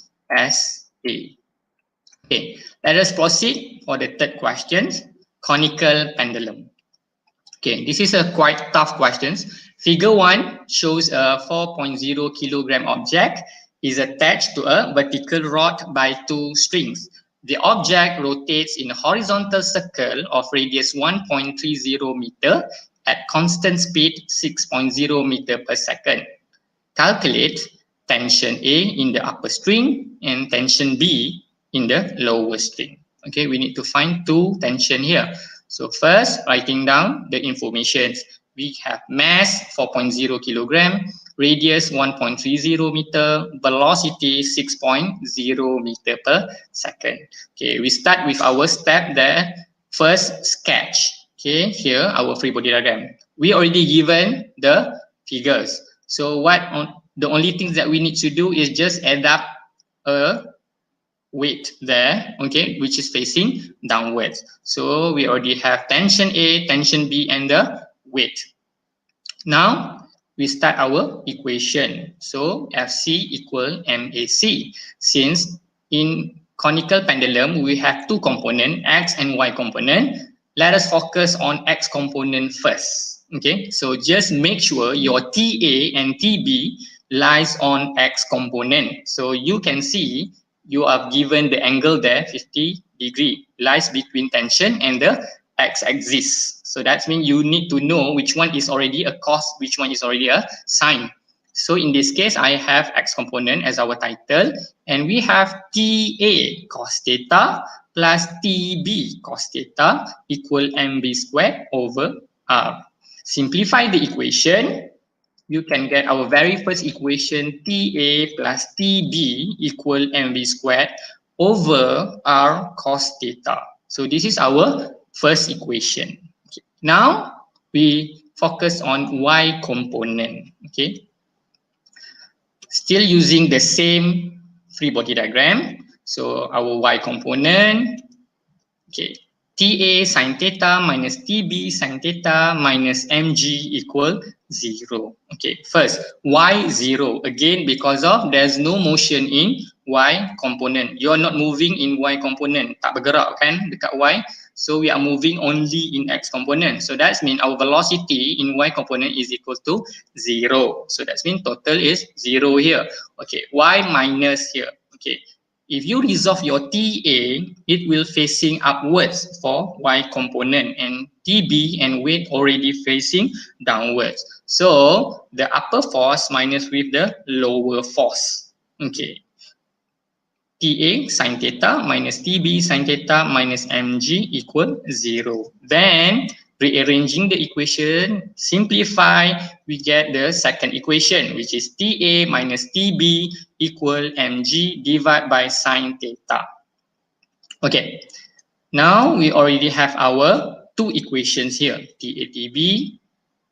Okay, let us proceed for the third question, conical pendulum. Okay, this is a quite tough question. Figure 1 shows a 4.0 kilogram object is attached to a vertical rod by two strings. The object rotates in a horizontal circle of radius 1.30 meter at constant speed 6.0 meter per second. Calculate tension A in the upper string and tension B in the lower string. Okay, we need to find two tension here. So first, writing down the information. we have mass 4.0 kilogram, radius 1.30 meter, velocity 6.0 meter per second. Okay, we start with our step there. First, sketch. Okay, here our free body diagram. We already given the figures. So the only things that we need to do is just add up a weight there, okay, which is facing downwards. So we already have tension A, tension B, and the weight. Now we start our equation. So FC equal MAC. Since in conical pendulum we have two components, X and Y component, let us focus on X component first. Okay, so just make sure your TA and TB lies on X component. So you can see you are given the angle there 50 degree, lies between tension and the X-axis. So that means you need to know which one is already a cos, which one is already a sine. So in this case, I have X component as our title, and we have TA cos theta plus TB cos theta equal mv squared over r. Simplify the equation, you can get our very first equation TA plus TB equal mv squared over r cos theta. So this is our first equation. Okay. Now we focus on Y component. Okay. Still using the same free body diagram. So our Y component, okay, TA sin theta minus TB sin theta minus mg equal 0. Okay, first Y 0, again because of there's no motion in Y component. You are not moving in Y component, tak bergerak kan dekat Y. So we are moving only in X component. So that means our velocity in Y component is equal to 0. So that means total is 0 here. Okay, Y minus here. Okay. If you resolve your TA, it will facing upwards for Y component, and TB and weight already facing downwards. So the upper force minus with the lower force. Okay. TA sin theta minus TB sin theta minus mg equal 0. Then rearranging the equation, simplify, we get the second equation, which is TA minus TB equal mg divided by sin theta. Okay, now we already have our two equations here, TATB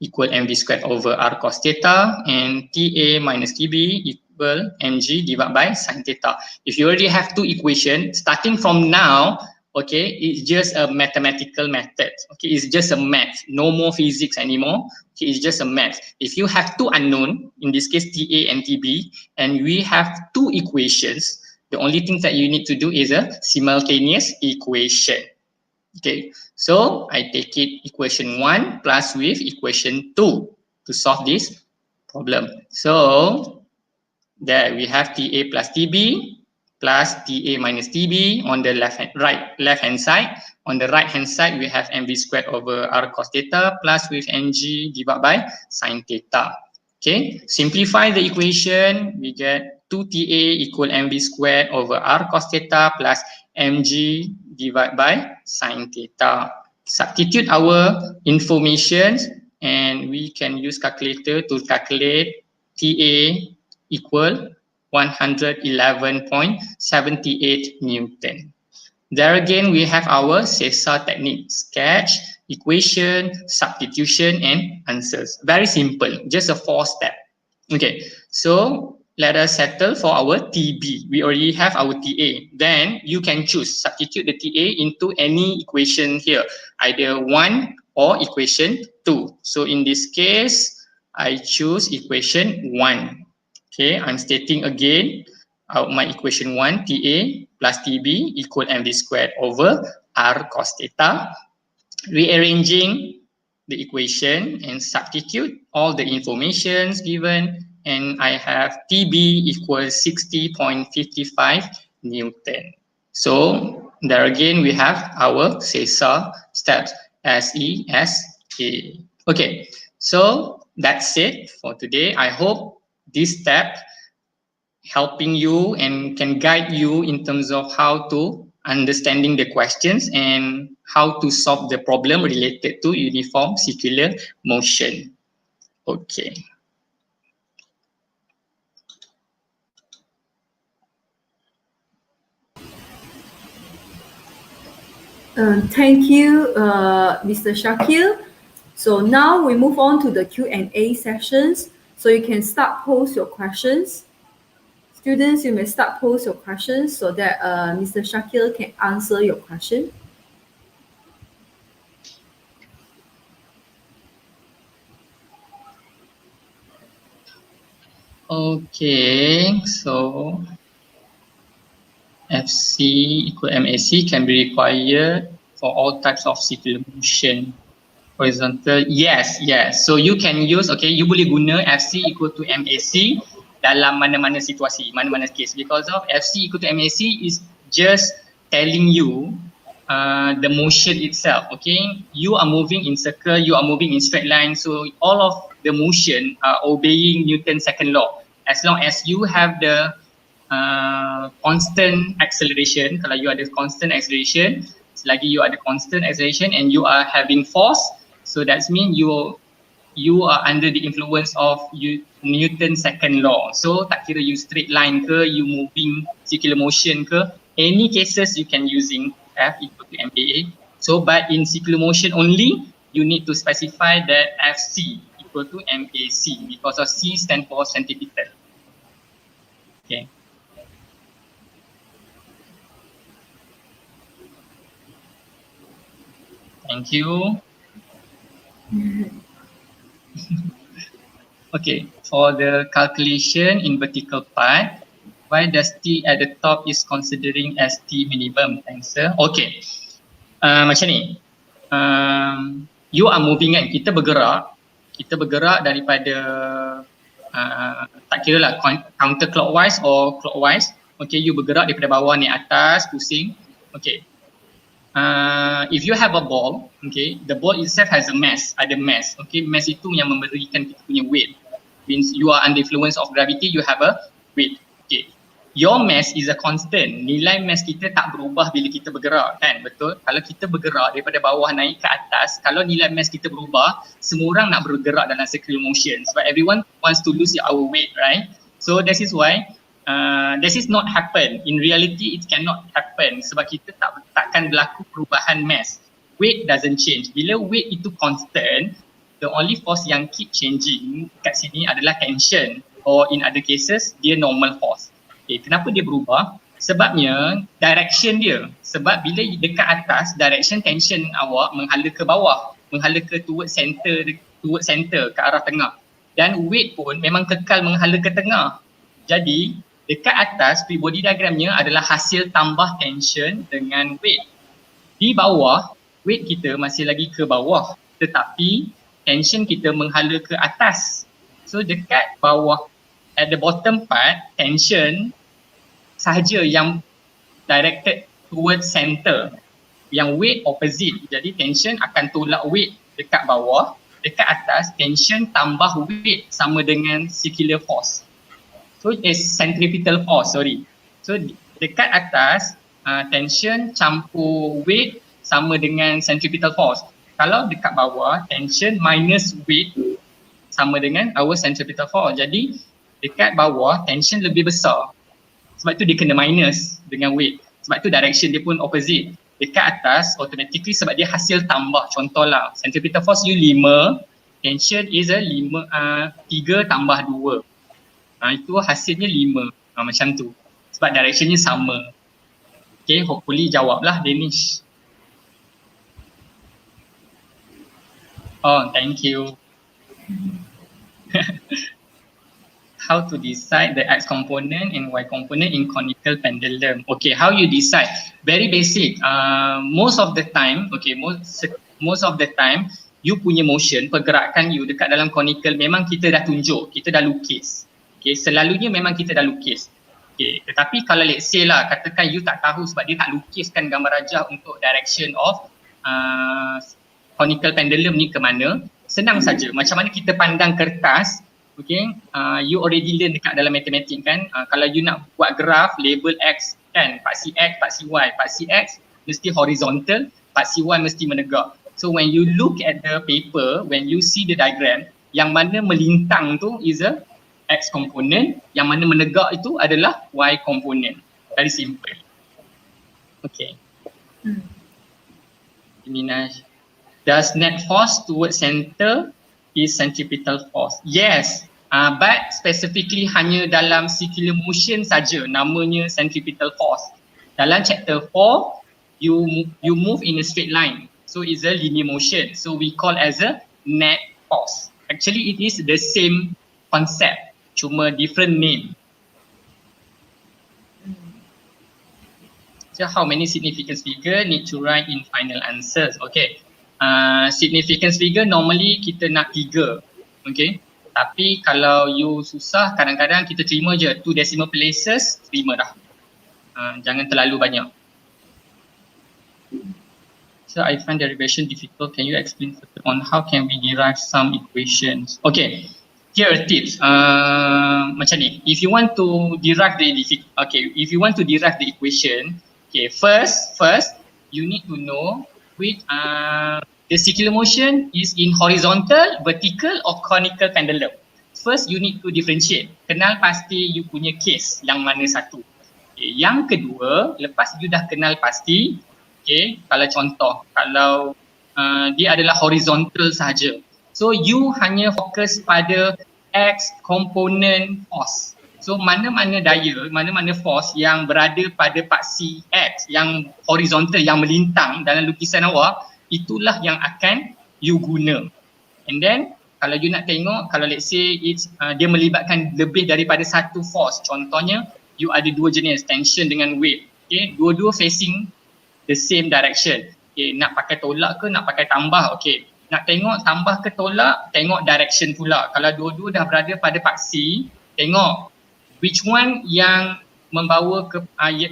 equal mv squared over r cos theta, and TA minus TB equal mg divided by sin theta. If you already have two equations, starting from now, okay, it's just a mathematical method. Okay, it's just a math, no more physics anymore. Okay, it's just a math. If you have two unknown, in this case TA and TB, and we have two equations, the only thing that you need to do is a simultaneous equation. Okay, so I take it equation 1 plus with equation 2 to solve this problem. So there we have TA plus TB plus TA minus TB on the left hand side. On the right hand side, we have mv squared over r cos theta plus with mg divided by sin theta. Okay, simplify the equation, we get 2TA equal mv squared over r cos theta plus mg divided by sin theta. Substitute our information and we can use calculator to calculate TA equal 111.78 Newton. There again, we have our SESA technique, sketch, equation, substitution, and answers. Very simple, just a 4-step. Okay, so let us settle for our TB. We already have our TA. Then you can choose, substitute the TA into any equation here, either 1 or equation 2. So in this case, I choose equation 1. Okay, I'm stating again, my equation 1, TA plus TB equal mv squared over r cos theta. Rearranging the equation and substitute all the informations given, and I have TB equals 60.55 Newton. So there again we have our SESA steps, SESA. Okay, so that's it for today. I hope this step helping you and can guide you in terms of how to understanding the questions and how to solve the problem related to uniform circular motion. Okay. Thank you, Mr. Shakil. So now we move on to the Q&A sessions. So you can start post your questions. Students, you may start post your questions so that Mr. Shakil can answer your question. Okay, so FC equal MAC can be required for all types of circular motion. Horizontal, yes. So you can use, okay, you boleh guna FC equal to MAC dalam mana-mana situasi, mana-mana case, because of FC equal to MAC is just telling you the motion itself, okay? You are moving in circle, you are moving in straight line, so all of the motion are obeying Newton's second law. As long as you have the constant acceleration, kalau you ada constant acceleration, selagi you ada constant acceleration and you are having force, so that means you are under the influence of Newton's second law. So tak kira you straight line ke, you moving circular motion ke, any cases you can using F equal to MAA. So but in circular motion only, you need to specify that FC equal to MAC because of C stand for centripetal. Okay. Thank you. Okay, for the calculation in vertical part, why does T at the top is considering as T minimum? Answer. Okay, macam ni. You are moving kan, kita bergerak daripada tak kira lah counterclockwise or clockwise. Okay, you bergerak daripada bawah naik atas, pusing. Okay. If you have a ball, okay, the ball itself has a mass, ada mass, okay, mass itu yang memberikan kita punya weight. Means you are under influence of gravity, you have a weight, okay. Your mass is a constant, nilai mass kita tak berubah bila kita bergerak, kan, betul? Kalau kita bergerak daripada bawah naik ke atas, kalau nilai mass kita berubah, semua orang nak bergerak dalam circular motion, sebab everyone wants to lose our weight, right? So this is why this is not happen. In reality, it cannot happen sebab kita takkan berlaku perubahan mass. Weight doesn't change. Bila weight itu constant, the only force yang keep changing kat sini adalah tension, or in other cases, dia normal force. Okay, kenapa dia berubah? Sebabnya direction dia. Sebab bila dekat atas, direction tension awak menghala ke bawah, menghala ke towards center, ke arah tengah. Dan weight pun memang kekal menghala ke tengah. Jadi dekat atas free body diagramnya adalah hasil tambah tension dengan weight. Di bawah, weight kita masih lagi ke bawah, tetapi tension kita menghala ke atas. So dekat bawah, at the bottom part, tension sahaja yang directed towards center. Yang weight opposite, jadi tension akan tolak weight dekat bawah. Dekat atas, tension tambah weight sama dengan circular force. So it's centripetal force, sorry. So dekat atas, tension campur weight sama dengan centripetal force. Kalau dekat bawah, tension minus weight sama dengan our centripetal force. Jadi dekat bawah, tension lebih besar. Sebab tu dia kena minus dengan weight. Sebab tu direction dia pun opposite. Dekat atas, automatically sebab dia hasil tambah. Contohlah, centripetal force you 5, tension is a 3 tambah 2. Itu hasilnya 5, macam tu. Sebab directionnya sama. Okay, hopefully jawablah Danish. Oh, thank you. How to decide the X component and Y component in conical pendulum? Okay, how you decide? Very basic. Most of the time, okay, most of the time, you punya motion, pergerakan you dekat dalam conical memang kita dah tunjuk, kita dah lukis. Okay, selalunya memang kita dah lukis. Okay, tetapi kalau let's say lah, katakan you tak tahu sebab dia tak lukiskan gambar rajah untuk direction of conical pendulum ni ke mana, senang saja. Macam mana kita pandang kertas, okay, you already learn dekat dalam matematik kan, kalau you nak buat graf, label X kan, paksi X, paksi Y. Paksi X mesti horizontal, paksi Y mesti menegak. So when you look at the paper, when you see the diagram, yang mana melintang tu is a X component, yang mana menegak itu adalah Y component. Very simple. Okay. Minaj. Does net force towards center is centripetal force? Yes, but specifically hanya dalam circular motion saja namanya centripetal force. Dalam chapter 4, you move in a straight line. So it's a linear motion. So we call as a net force. Actually it is the same concept, cuma different name. So how many significance figure need to write in final answers? Okay. Significance figure normally kita nak 3. Okay. Tapi kalau you susah, kadang-kadang kita terima je 2 decimal places, terima dah. Jangan terlalu banyak. So I find derivation difficult. Can you explain on how can we derive some equations? Okay. Here are tips. Macam ni. If you want to derive the equation, okay, first you need to know which the circular motion is in horizontal, vertical or conical pendulum. First you need to differentiate. Kenal pasti you punya case yang mana satu. Okay. Yang kedua, lepas you dah kenal pasti, okay, kalau contoh, kalau dia adalah horizontal sahaja. So you hanya fokus pada X component force. So mana-mana daya, mana-mana force yang berada pada paksi X yang horizontal, yang melintang dalam lukisan awak, itulah yang akan you guna. And then kalau you nak tengok, kalau let's say dia melibatkan lebih daripada satu force, contohnya you ada 2 jenis, tension dengan weight. Okay, dua-dua facing the same direction. Okay, nak pakai tolak ke nak pakai tambah? Okay, nak tengok tambah ke tolak, tengok direction pula. Kalau dua-dua dah berada pada paksi, tengok which one yang membawa ke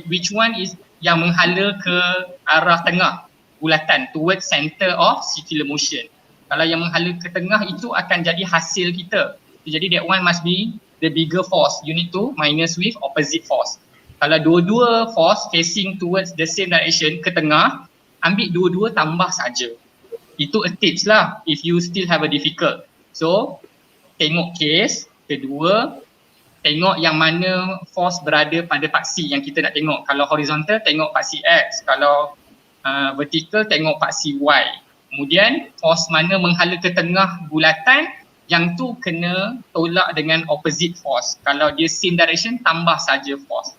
which one is yang menghala ke arah tengah bulatan, towards center of circular motion. Kalau yang menghala ke tengah itu akan jadi hasil kita. Jadi that one must be the bigger force. You need to minus with opposite force. Kalau dua-dua force facing towards the same direction ke tengah, ambil dua-dua tambah saja. Itu a tips lah if you still have a difficult. So tengok case. Kedua, tengok yang mana force berada pada paksi yang kita nak tengok. Kalau horizontal, tengok paksi X. Kalau vertical, tengok paksi Y. Kemudian force mana menghala ke tengah bulatan, yang tu kena tolak dengan opposite force. Kalau dia same direction, tambah saja force.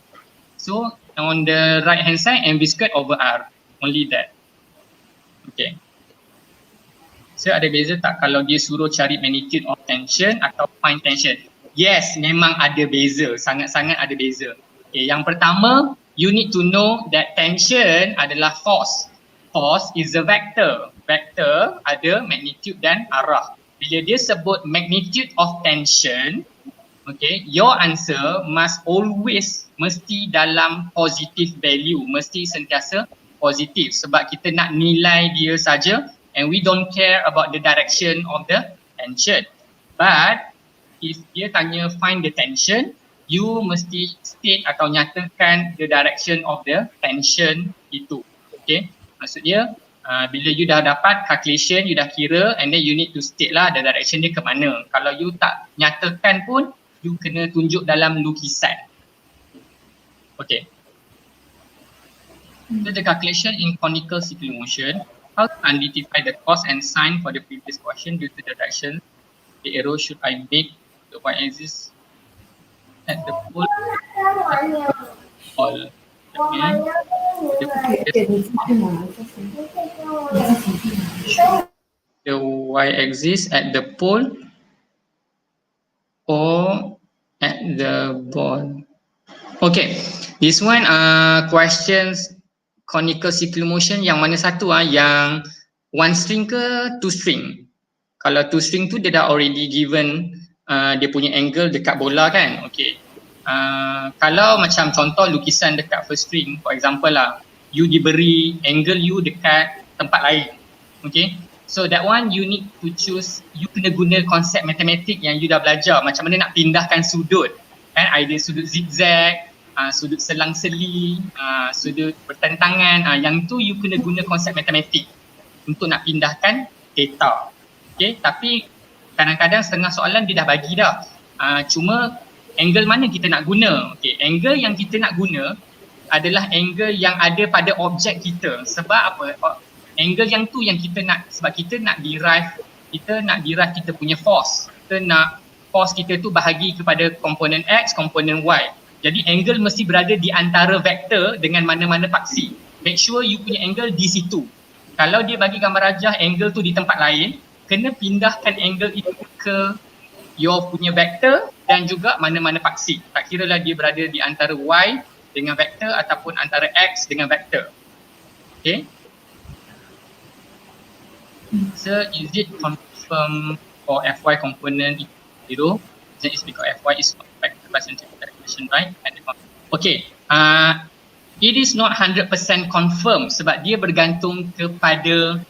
So on the right hand side, mv squared over r. Only that. Okay. So ada beza tak kalau dia suruh cari magnitude of tension atau find tension? Yes, memang ada beza. Sangat-sangat ada beza. Okay, yang pertama, you need to know that tension adalah force. Force is a vector. Vector ada magnitude dan arah. Bila dia sebut magnitude of tension, okay, your answer must always mesti dalam positive value. Mesti sentiasa positif sebab kita nak nilai dia saja and we don't care about the direction of the tension. But if dia tanya find the tension, you mesti state atau nyatakan the direction of the tension itu. Okay, maksudnya bila you dah dapat calculation, you dah kira, and then you need to state lah the direction dia ke mana. Kalau you tak nyatakan pun, you kena tunjuk dalam lukisan. Okay. So the calculation in conical circular motion, how to identify the cause and sign for the previous question due to the direction the arrow should I make the y-axis at the pole all. Okay. The y-axis at the pole or at the ball. Okay, this one questions conical circular motion yang mana satu yang one string ke two string? Kalau two string tu dia dah already given dia punya angle dekat bola kan. Okay. Kalau macam contoh lukisan dekat first string, for example lah, you diberi angle you dekat tempat lain. Okay. So that one you need to choose, you kena guna konsep matematik yang you dah belajar. Macam mana nak pindahkan sudut. Kan, either sudut zigzag sudut selang-seli, sudut bertentangan, yang tu you kena guna konsep matematik untuk nak pindahkan data. Okay, tapi kadang-kadang setengah soalan dia dah bagi dah. Cuma angle mana kita nak guna? Okay, angle yang kita nak guna adalah angle yang ada pada objek kita. Sebab apa? Angle yang tu yang kita nak, sebab kita nak derive kita punya force. Kita nak force kita tu bahagi kepada komponen X, komponen Y. Jadi angle mesti berada di antara vektor dengan mana-mana paksi. Make sure you punya angle di situ. Kalau dia bagi gambar rajah angle tu di tempat lain, kena pindahkan angle itu ke your punya vektor dan juga mana-mana paksi. Tak kira lah dia berada di antara Y dengan vektor ataupun antara X dengan vektor. Okay. So is it confirm for FY component 0? Then it's because FY is affected by centripetal deviation, right? Okay. It is not 100% confirm sebab dia bergantung kepada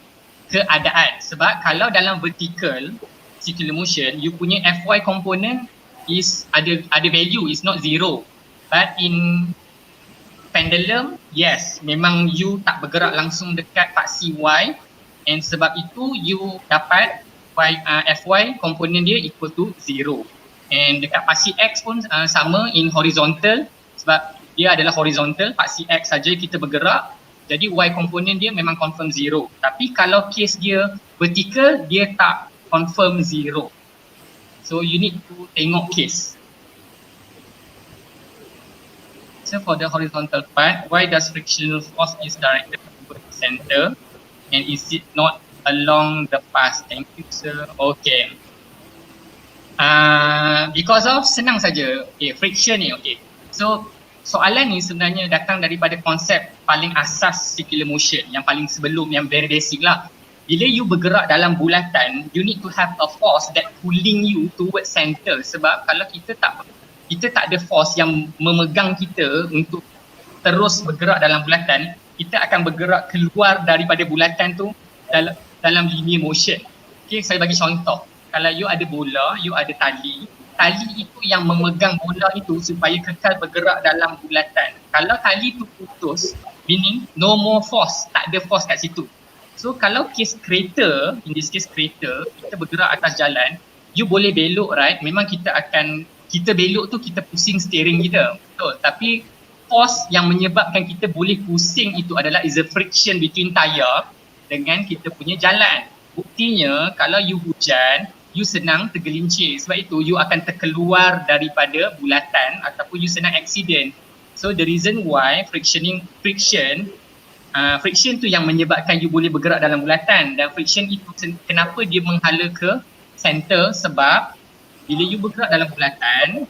keadaan. Sebab kalau dalam vertical circular motion, you punya FY component is ada value, is not zero. But in pendulum, yes, memang you tak bergerak langsung dekat paksi Y, and sebab itu you dapat FY komponen dia equal to 0. And dekat paksi X pun sama in horizontal, sebab dia adalah horizontal, paksi X saja kita bergerak, jadi Y komponen dia memang confirm 0. Tapi kalau case dia vertical, dia tak confirm 0. So you need to tengok case. So for the horizontal part, why does frictional force is directed toward the center and is it not along the path? Thank you, sir. Okay. Because of senang saja. Okay, friction ni. Okay. So soalan ni sebenarnya datang daripada konsep paling asas circular motion, yang paling sebelum, yang very basic lah. Bila you bergerak dalam bulatan, you need to have a force that pulling you towards center. Sebab kalau kita tak ada force yang memegang kita untuk terus bergerak dalam bulatan, kita akan bergerak keluar daripada bulatan tu dalam linear motion. Okay, saya bagi contoh. Kalau you ada bola, you ada tali itu yang memegang bola itu supaya kekal bergerak dalam bulatan. Kalau tali tu putus, meaning no more force, tak ada force kat situ. So kalau case kereta, in this case kereta, kita bergerak atas jalan, you boleh belok, right? Memang kita belok tu kita pusing steering kita, betul. Tapi force yang menyebabkan kita boleh pusing itu adalah is a friction between tayar dengan kita punya jalan. Buktinya kalau you hujan, you senang tergelincir. Sebab itu you akan terkeluar daripada bulatan ataupun you senang accident. So the reason why friction tu yang menyebabkan you boleh bergerak dalam bulatan, dan friction itu kenapa dia menghala ke center, sebab bila you bergerak dalam bulatan,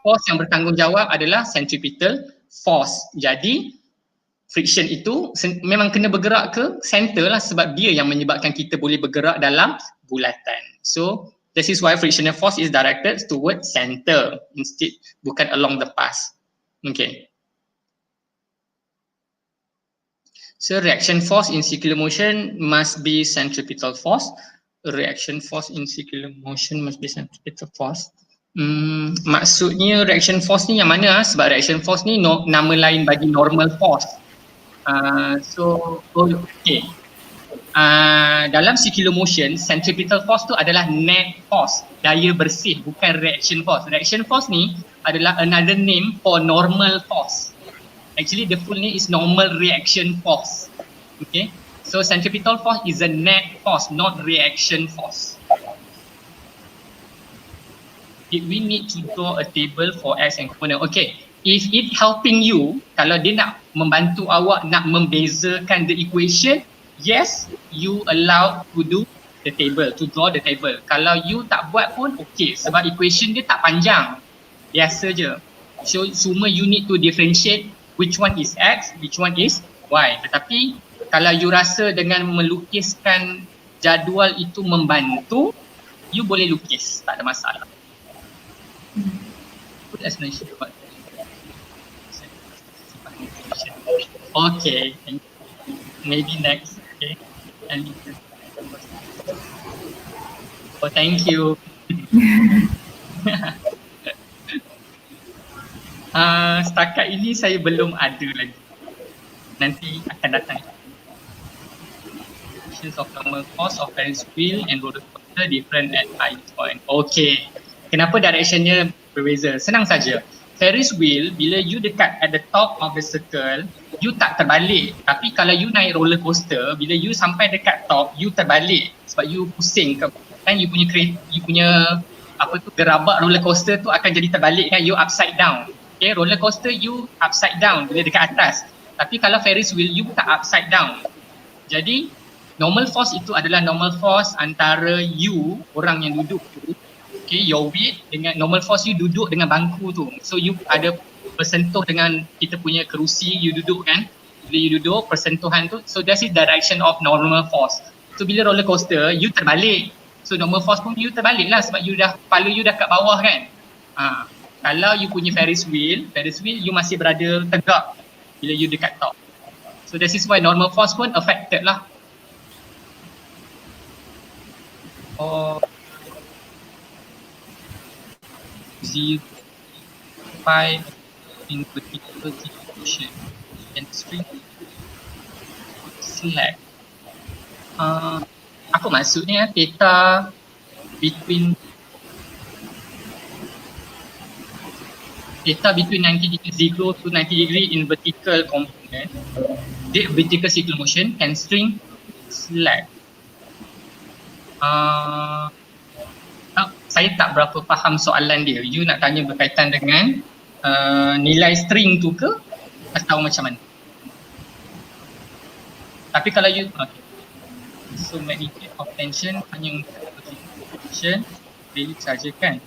force yang bertanggungjawab adalah centripetal force. Jadi friction itu memang kena bergerak ke center lah, sebab dia yang menyebabkan kita boleh bergerak dalam bulatan. So this is why frictional force is directed towards center instead, bukan along the path. Okay. So reaction force in circular motion must be centripetal force. Reaction force in circular motion must be centripetal force. Maksudnya reaction force ni yang mana? Sebab reaction force ni nama lain bagi normal force. Okay. Dalam circular motion, centripetal force tu adalah net force, daya bersih, bukan reaction force. Reaction force ni adalah another name for normal force. Actually the full name is normal reaction force. Okay. So centripetal force is a net force, not reaction force. Did we need to draw a table for X and component? Okay. If it helping you, kalau dia nak membantu awak nak membezakan the equation, yes, you allowed to do the table, to draw the table. Kalau you tak buat pun okay, sebab equation dia tak panjang, biasa je. So cuma you need to differentiate which one is X, which one is Y. Tetapi kalau you rasa dengan melukiskan jadual itu membantu, you boleh lukis, tak ada masalah. Good explanation about that. Okay, maybe next. Okay, oh, thank you. Setakat ini saya belum ada lagi. Nanti akan datang. Of normal force of Ferris wheel and roller coaster different at high point. Okay. Kenapa directionnya berbeza? Senang saja. Ferris wheel, bila you dekat at the top of the circle, you tak terbalik. Tapi kalau you naik roller coaster, bila you sampai dekat top, you terbalik. Sebab you pusing kan you punya apa tu, gerabak roller coaster tu akan jadi terbalik kan, you upside down. Okay, roller coaster you upside down bila dekat atas. Tapi kalau Ferris wheel, you tak upside down. Jadi normal force itu adalah normal force antara you, orang yang duduk tu, okay, your weight dengan normal force you duduk dengan bangku tu. So you ada bersentuh dengan kita punya kerusi, you duduk kan. Bila you duduk, persentuhan tu, so that is direction of normal force. So bila roller coaster, you terbalik. So normal force pun you terbalik lah sebab you dah, kepala you dah kat bawah kan. Kalau you punya Ferris wheel you masih berada tegak bila you dekat top. So that is why normal force pun affected lah. Or 0.5 in particular distribution and string slack. Apa maksudnya? Theta between 90 degree 0 to 90 degree in vertical component. The vertical cycle motion and string slack. Saya tak berapa faham soalan dia. You nak tanya berkaitan dengan nilai string tu ke atau macam mana? Tapi kalau you so magnitude of tension hanya untuk tension value saja kan?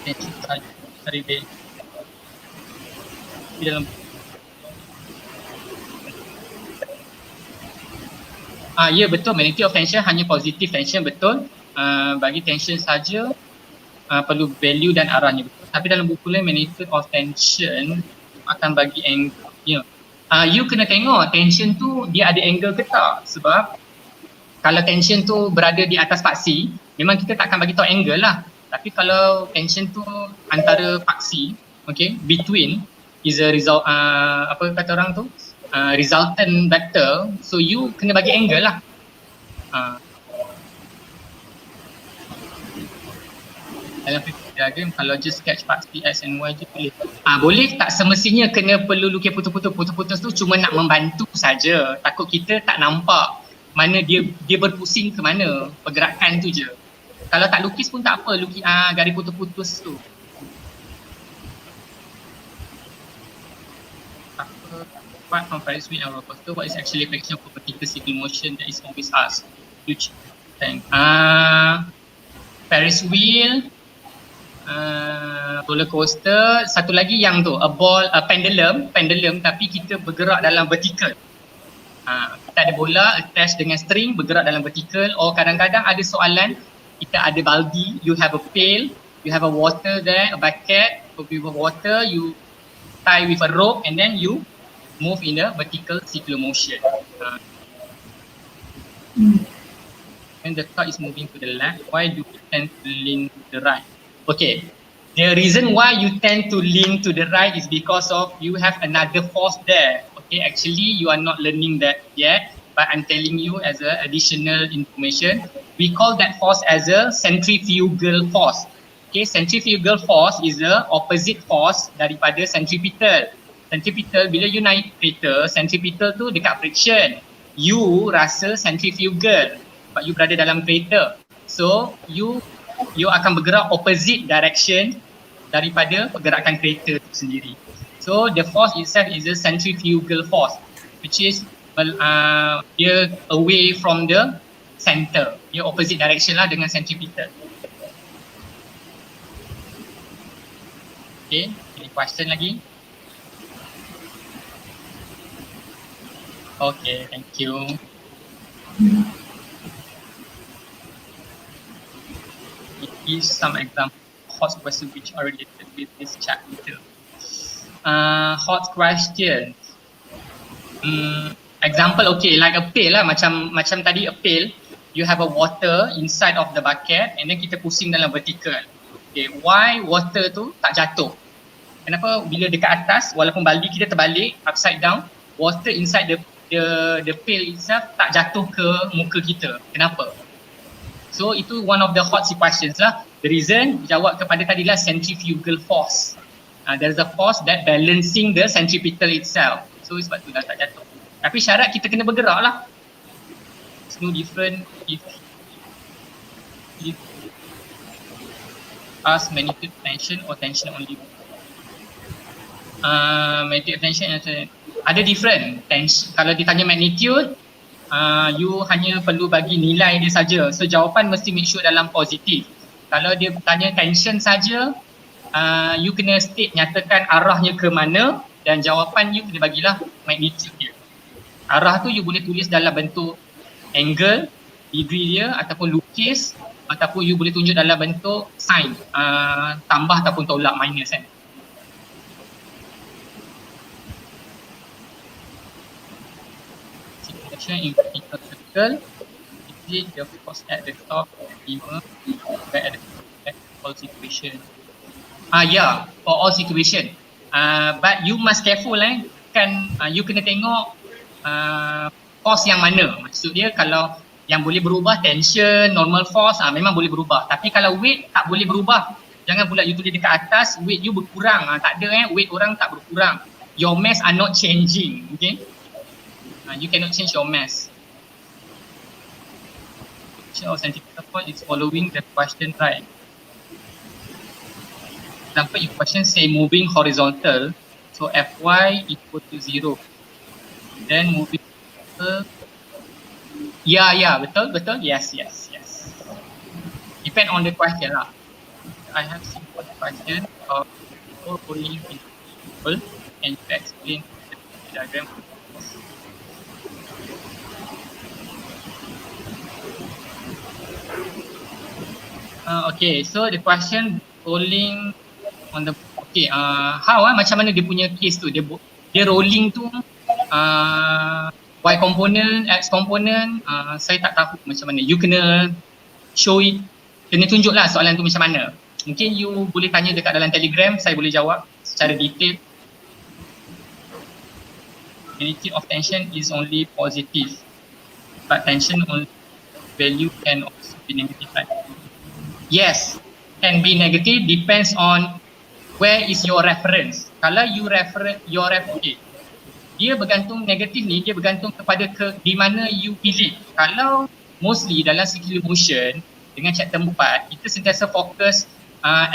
Tension saja dari value di dalam ya betul, magnitude of tension hanya positive tension, betul. Bagi tension saja perlu value dan arahnya, betul. Tapi dalam buku lain magnitude of tension akan bagi angle. You kena tengok tension tu dia ada angle ke tak. Sebab kalau tension tu berada di atas paksi, memang kita tak akan bagi tahu angle lah. Tapi kalau tension tu antara paksi, okay, between is a result, apa kata orang tu? Resultant vector, so you kena bagi angle lah. Dalam physics diagram, kalau just sketch paksi X and Y je boleh. Boleh, tak semestinya kena perlu lukis putus-putus tu cuma nak membantu saja. Takut kita tak nampak mana dia berpusing ke mana, pergerakan tu je. Kalau tak lukis pun tak apa, lukis garis putus-putus tu. Apart from Ferris wheel and roller coaster, what is actually a question for vertical cycle motion that is always asked? Which thing? Ferris wheel, roller coaster, satu lagi yang tu, a pendulum tapi kita bergerak dalam vertical. Kita ada bola attach dengan string bergerak dalam vertical, or kadang-kadang ada soalan, kita ada baldi, you have a pail, you have a water there, a bucket with water, you tie with a rope and then you move in a vertical cycle motion. When the car is moving to the left, why do we tend to lean to the right? Okay, the reason why you tend to lean to the right is because of you have another force there. Okay, actually you are not learning that yet, but I'm telling you as a additional information. We call that force as a centrifugal force. Okay, centrifugal force is the opposite force daripada centripetal. Centripetal, bila you naik kereta, centripetal tu dekat friction. You rasa centrifugal sebab you berada dalam kereta. So, you akan bergerak opposite direction daripada pergerakan kereta tu sendiri. So, the force itself is a centrifugal force, which is dia away from the center. Dia opposite direction lah dengan centripetal. Okay, any question lagi? Okay, thank you. Give some example hot questions which are related with this chapter. Hot question. Example, okay, like a pail lah, macam tadi a pail. You have a water inside of the bucket and then kita pusing dalam vertical. Okay, why water tu tak jatuh? Kenapa bila dekat atas walaupun baldi kita terbalik upside down, water inside the pail itself tak jatuh ke muka kita? Kenapa? So itu one of the hot questions lah. The reason jawab kepada tadi lah centrifugal force. There is a force that balancing the centripetal itself. So sebab tu dah tak jatuh. Tapi syarat kita kena bergerak lah. It's no different if ask magnitude tension or tension only. Magnitude tension ada different. Tension, kalau ditanya magnitude, you hanya perlu bagi nilai dia saja. So jawapan mesti make sure dalam positif. Kalau dia tanya tension saja, you kena state, nyatakan arahnya ke mana dan jawapan you kena bagilah magnitude dia. Arah tu you boleh tulis dalam bentuk angle, degree dia ataupun lukis, ataupun you boleh tunjuk dalam bentuk sign, tambah ataupun tolak, minus kan. In vertical circle, is the force at the top of the beamer, but at the all situation. Yeah, for all situation. But you must careful kan, you kena tengok force yang mana. Maksud dia kalau yang boleh berubah tension, normal force, memang boleh berubah. Tapi kalau weight tak boleh berubah. Jangan pula you tulis dekat atas weight you berkurang. Tak ada weight orang tak berkurang. Your mass are not changing, okay? You cannot change your mass. Our centripetal force is following the question right. Example, if question say moving horizontal, so Fy equal to 0. Then moving vertical, yeah, betul, yes. Depend on the question lah. I have simple question of rolling people and to explain the diagram. Okay, so the question rolling on the how macam mana dia punya case tu, dia rolling tu y component, x component, saya tak tahu macam mana. You kena show it, kena tunjuk lah soalan tu macam mana. Mungkin you boleh tanya dekat dalam Telegram, saya boleh jawab secara detail. Magnitude of tension is only positive, but tension on value can also be negative, right? Yes, can be negative, depends on where is your reference. Kalau you refer your reference, dia bergantung negatif ni, dia bergantung kepada di mana you pilih. Kalau mostly dalam circular motion dengan chapter 4, kita sentiasa fokus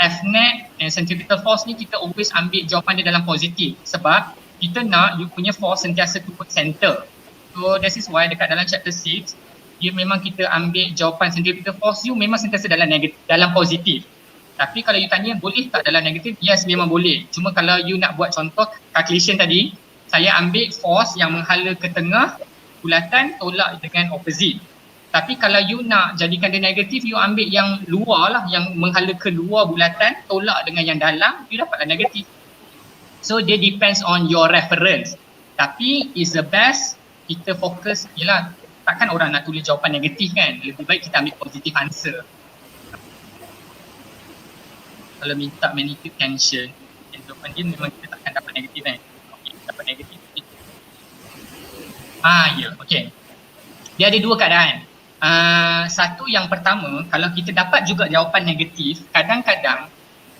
Fnet and centripetal force ni, kita always ambil jawapan dia dalam positif sebab kita nak you punya force sentiasa toward center. So this is why dekat dalam chapter 6, dia memang kita ambil jawapan centripetal force you memang sentiasa dalam negatif, dalam positif. Tapi kalau you tanya boleh tak dalam negatif, yes memang boleh. Cuma kalau you nak buat contoh calculation tadi, saya ambil force yang menghala ke tengah bulatan, tolak dengan opposite. Tapi kalau you nak jadikan dia negatif, you ambil yang luar lah, yang menghala ke luar bulatan, tolak dengan yang dalam, you dapatlah negatif. So dia depends on your reference. Tapi is the best kita fokus, yelah, takkan orang nak tulis jawapan negatif kan, lebih baik kita ambil positive answer. Kalau minta magnitude tension, jawapan dia memang kita takkan dapat negatif kan. Okay, dapat negatif. Okay. Dia ada dua keadaan. Satu, yang pertama, kalau kita dapat juga jawapan negatif, kadang-kadang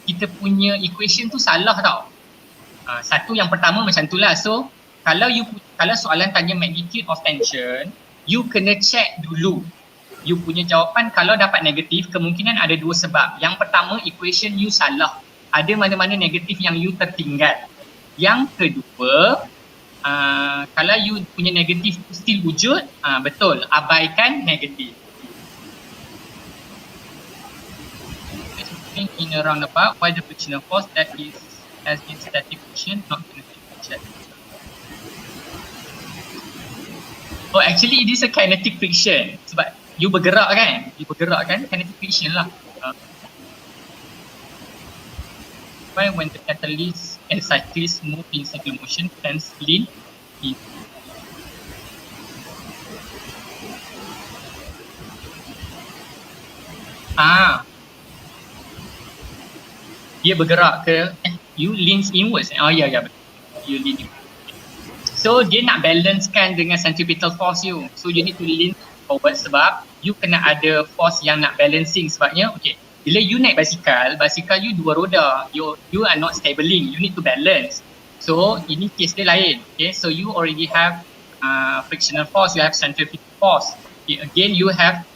kita punya equation tu salah tau. Satu yang pertama macam tu lah. So kalau soalan tanya magnitude of tension, you kena check dulu you punya jawapan. Kalau dapat negatif, kemungkinan ada dua sebab. Yang pertama, equation you salah. Ada mana-mana negatif yang you tertinggal. Yang kedua, kalau you punya negatif still wujud, betul, abaikan negatif. In a roundabout, why the frictional force that is has been static friction, not kinetic friction. Oh, actually it is a kinetic friction sebab you bergerak kan, kinetic friction lah. When the catalyst and cyclist move in circular motion, hence lean in. dia bergerak ke, you leans inwards. Oh ya, you lean inwards. So dia nak balancekan dengan centripetal force you. So you need to lean forward sebab you kena ada force yang nak balancing. Sebabnya, okay, bila you naik basikal you dua roda. You are not stabling, you need to balance. So ini case dia lain. Okay, so you already have frictional force, you have centripetal force. Okay, again you have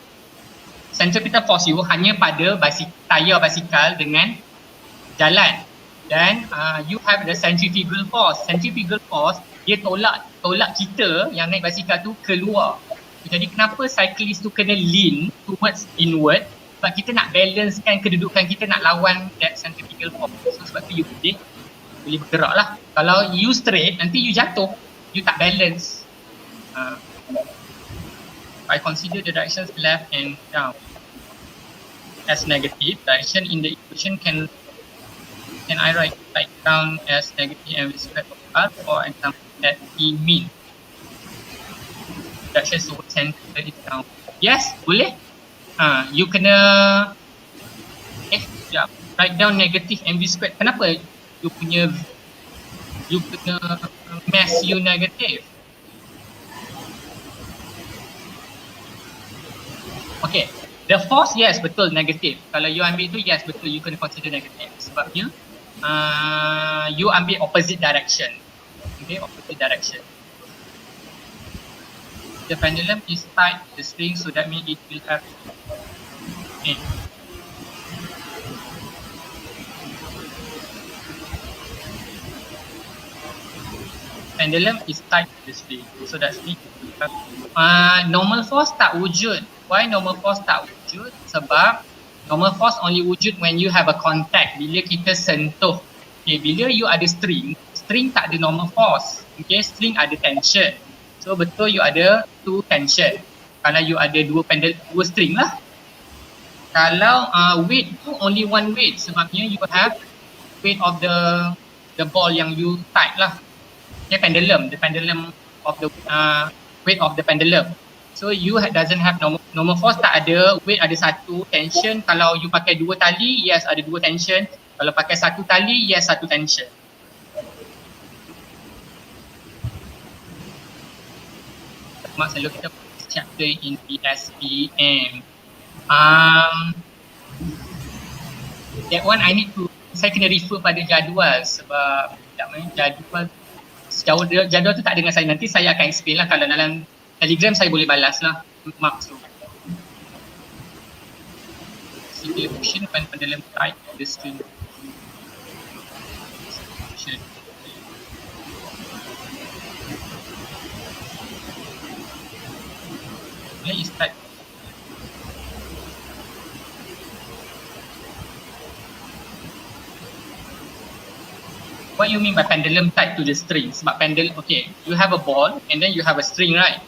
centripetal force you hanya pada tayar basikal dengan jalan. Dan you have the centrifugal force. Centrifugal force dia tolak kita yang naik basikal tu keluar. Jadi kenapa cyclist tu kena lean towards inward? Sebab kita nak balancekan kedudukan kita, nak lawan that centrifugal force. So sebab tu you boleh bergerak lah. Kalau you straight, nanti you jatuh, you tak balance. I consider the directions left and down as negative. Direction in the equation can I write down as negative and respect of R, for example at E mean. Direction towards center is down. Yes, boleh. You kena write down negative mv squared. Kenapa you punya mass you negative? Okay, the force yes betul negative. Kalau you ambil tu yes betul, you kena consider negative sebabnya you ambil opposite direction. Okay, opposite direction. The pendulum is tied to the string, so that means it will have pendulum is tied to the string, so that string will have normal force tak wujud. Why normal force tak wujud? Sebab normal force only wujud when you have a contact, bila kita sentuh. Okay, bila you ada string tak ada normal force. Okay, string ada tension. So betul you ada two tension. Kalau you ada dua string lah. Kalau weight tu only one weight, sebabnya you have weight of the ball yang you tied lah. Okay, pendulum, the pendulum of the weight of the pendulum. So you doesn't have normal force, tak ada, weight ada satu, tension. Kalau you pakai dua tali, yes ada dua tension. Kalau pakai satu tali, yes satu tension. Selalu kita chapter in SPM. That one saya kena refer pada jadual sebab jadual tu tak dengan saya. Nanti saya akan explain lah, kalau dalam Telegram saya boleh balas lah marks tu. Deviation pada dalam type the string. Is type. What you mean by pendulum tied to the string? Sebab pendulum, okay, you have a ball and then you have a string, right?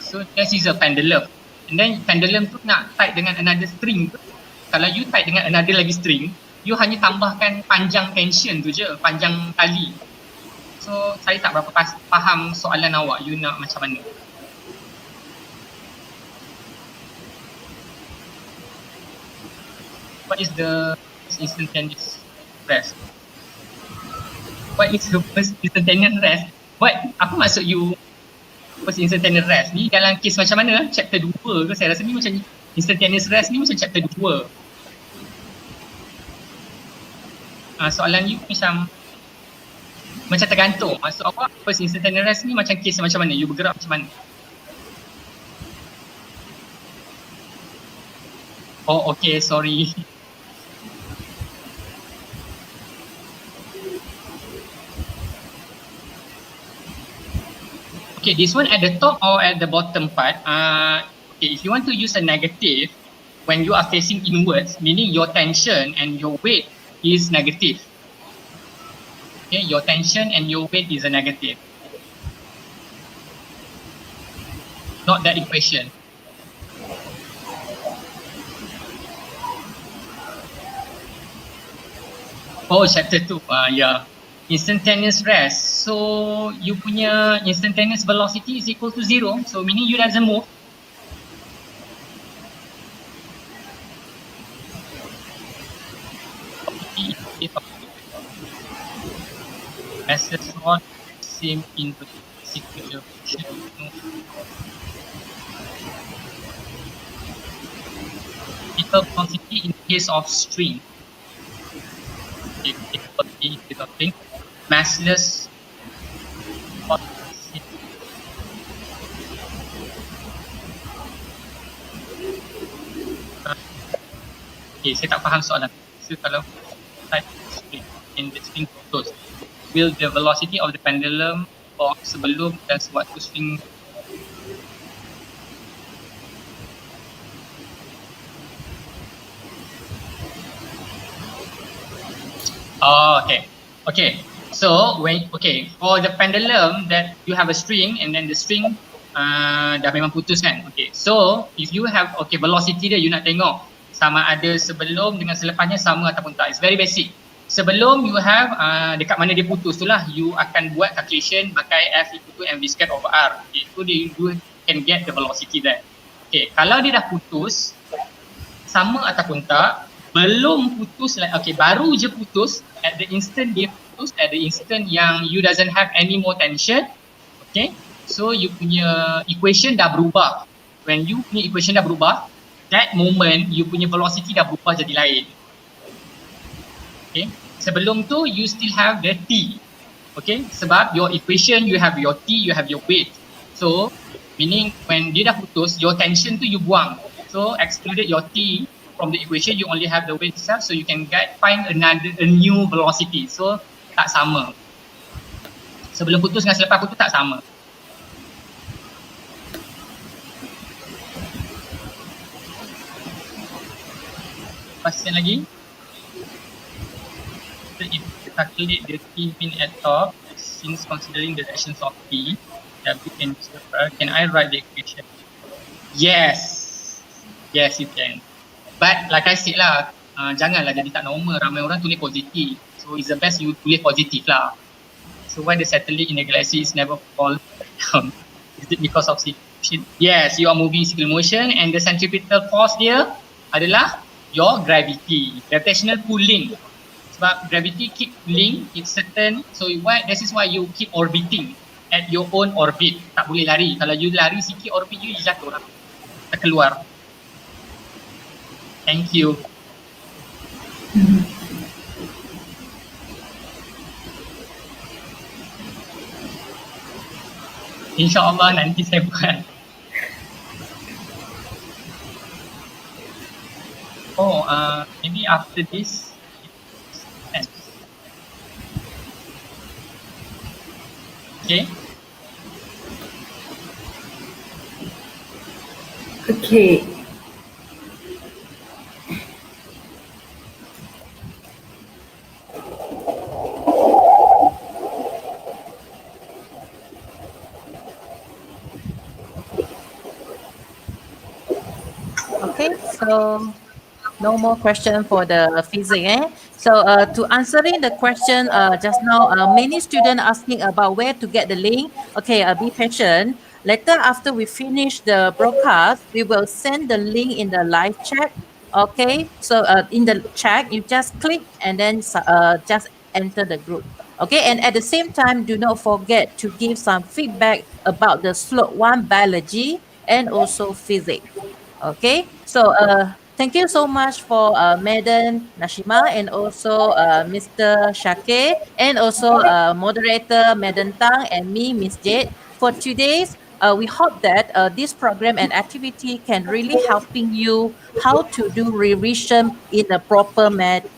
So this is a pendulum. And then pendulum tu nak tied dengan another string tu. Kalau you tied dengan another lagi string, you hanya tambahkan panjang tension tu je, panjang tali. So saya tak berapa faham soalan awak, you nak macam mana? What is the instantaneous rest? What is the first instantaneous rest? Apa maksud you first instantaneous rest? Ni dalam kes macam mana? Chapter 2 ke? Saya rasa ni macam instantaneous rest ni macam chapter 2. Soalan you macam tergantung. Maksud awak first instantaneous rest ni macam kes macam mana? You bergerak macam mana? Oh okay, sorry. Okay, this one at the top or at the bottom part. Okay, if you want to use a negative when you are facing inwards, meaning your tension and your weight is negative. Okay, your tension and your weight is a negative. Not that equation. Oh, chapter 2. Yeah. Instantaneous rest. So you punya instantaneous velocity is equal to 0. So meaning you doesn't move. property in case of massless rod, same in particular function. Particle velocity in case of string. Okay, particle velocity in case of string. Massless rod, same. Okay, saya tak faham soalan. So kalau type string and the string putus, will the velocity of the pendulum for sebelum dan sewaktu string okay. So for the pendulum that you have a string and then the string dah memang putus kan. Okay, so if you have velocity dia you nak tengok sama ada sebelum dengan selepasnya sama ataupun tak. It's very basic. Sebelum you have dekat mana dia putus tu lah, you akan buat calculation pakai F equal to mv squared over r. Okay, so you can get the velocity there. Okay, kalau dia dah putus sama ataupun tak, belum putus baru je putus at the instant dia putus, at the instant yang you doesn't have any more tension. Okay, so you punya equation dah berubah. When you punya equation dah berubah, that moment you punya velocity dah berubah jadi lain. Okay, sebelum tu you still have the t. Okay, sebab your equation you have your t, you have your weight. So meaning when dia dah putus, your tension tu you buang. So excluded your t from the equation, you only have the weight itself, so you can find a new velocity. So tak sama. Sebelum putus dengan selepas putus tak sama. Question lagi? So if you calculate the T mean at top, since considering the directions of T, can I write the equation? Yes, you can. But like I said lah, janganlah jadi tak normal. Ramai orang tulis positif. So it's the best you tulis positif lah. So why the satellite in the galaxy is never fall down? Is it because of situation? Yes, you are moving circular motion and the centripetal force dia adalah your gravity, gravitational pulling. Sebab gravity keep pulling, it's certain. So this is why you keep orbiting at your own orbit. Tak boleh lari. Kalau you lari sikit orbit you jatuh lah. Terkeluar. Thank you. InsyaAllah nanti saya buat. Maybe after this. Okay. Okay. Okay, so no more question for the physics. So to answering the question just now, many students asking about where to get the link. Okay, be patient. Later after we finish the broadcast, we will send the link in the live chat. Okay, so in the chat, you just click and then just enter the group. Okay, and at the same time, do not forget to give some feedback about the slot 1 biology and also physics. Okay, so thank you so much for Madam Nashima and also Mr. Shakir and also moderator Madam Tang and me, Miss Jade. For today's, we hope that this program and activity can really helping you how to do revision in a proper method.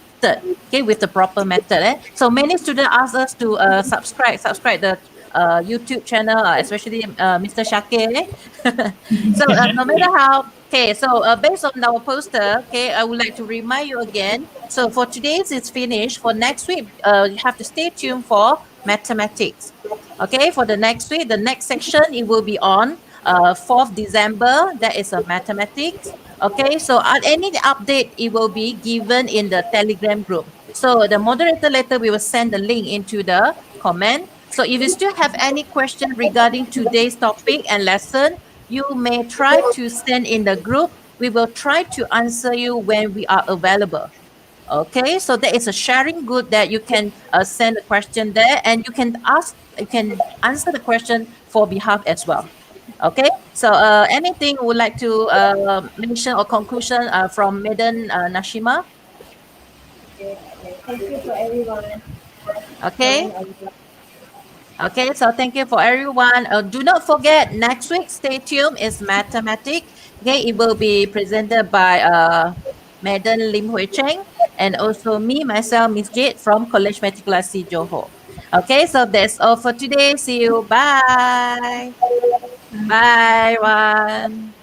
Okay, with the proper method. So many students ask us to subscribe the YouTube channel, especially Mr. Shakir. So no matter how. Okay, so based on our poster, okay, I would like to remind you again. So for today's is finished. For next week, you have to stay tuned for mathematics. Okay, for the next week, the next section, it will be on 4th December. That is a mathematics. Okay, so any update, it will be given in the Telegram group. So the moderator later, we will send the link into the comment. So if you still have any question regarding today's topic and lesson, you may try to send in the group. We will try to answer you when we are available. Okay, so there is a sharing group that you can send a question there, and you can answer the question for behalf as well. Okay, so anything you would like to mention or conclusion from Madam Nashima? Okay, thank you for everyone. Okay. Join our Okay, so thank you for everyone. Do not forget, next week, stay tuned, is mathematics. Okay, it will be presented by Madam Lim Hui Cheng and also me, myself, Miss Jade from College Matriculasi Johor. Okay, so that's all for today. See you. Bye. Bye, everyone.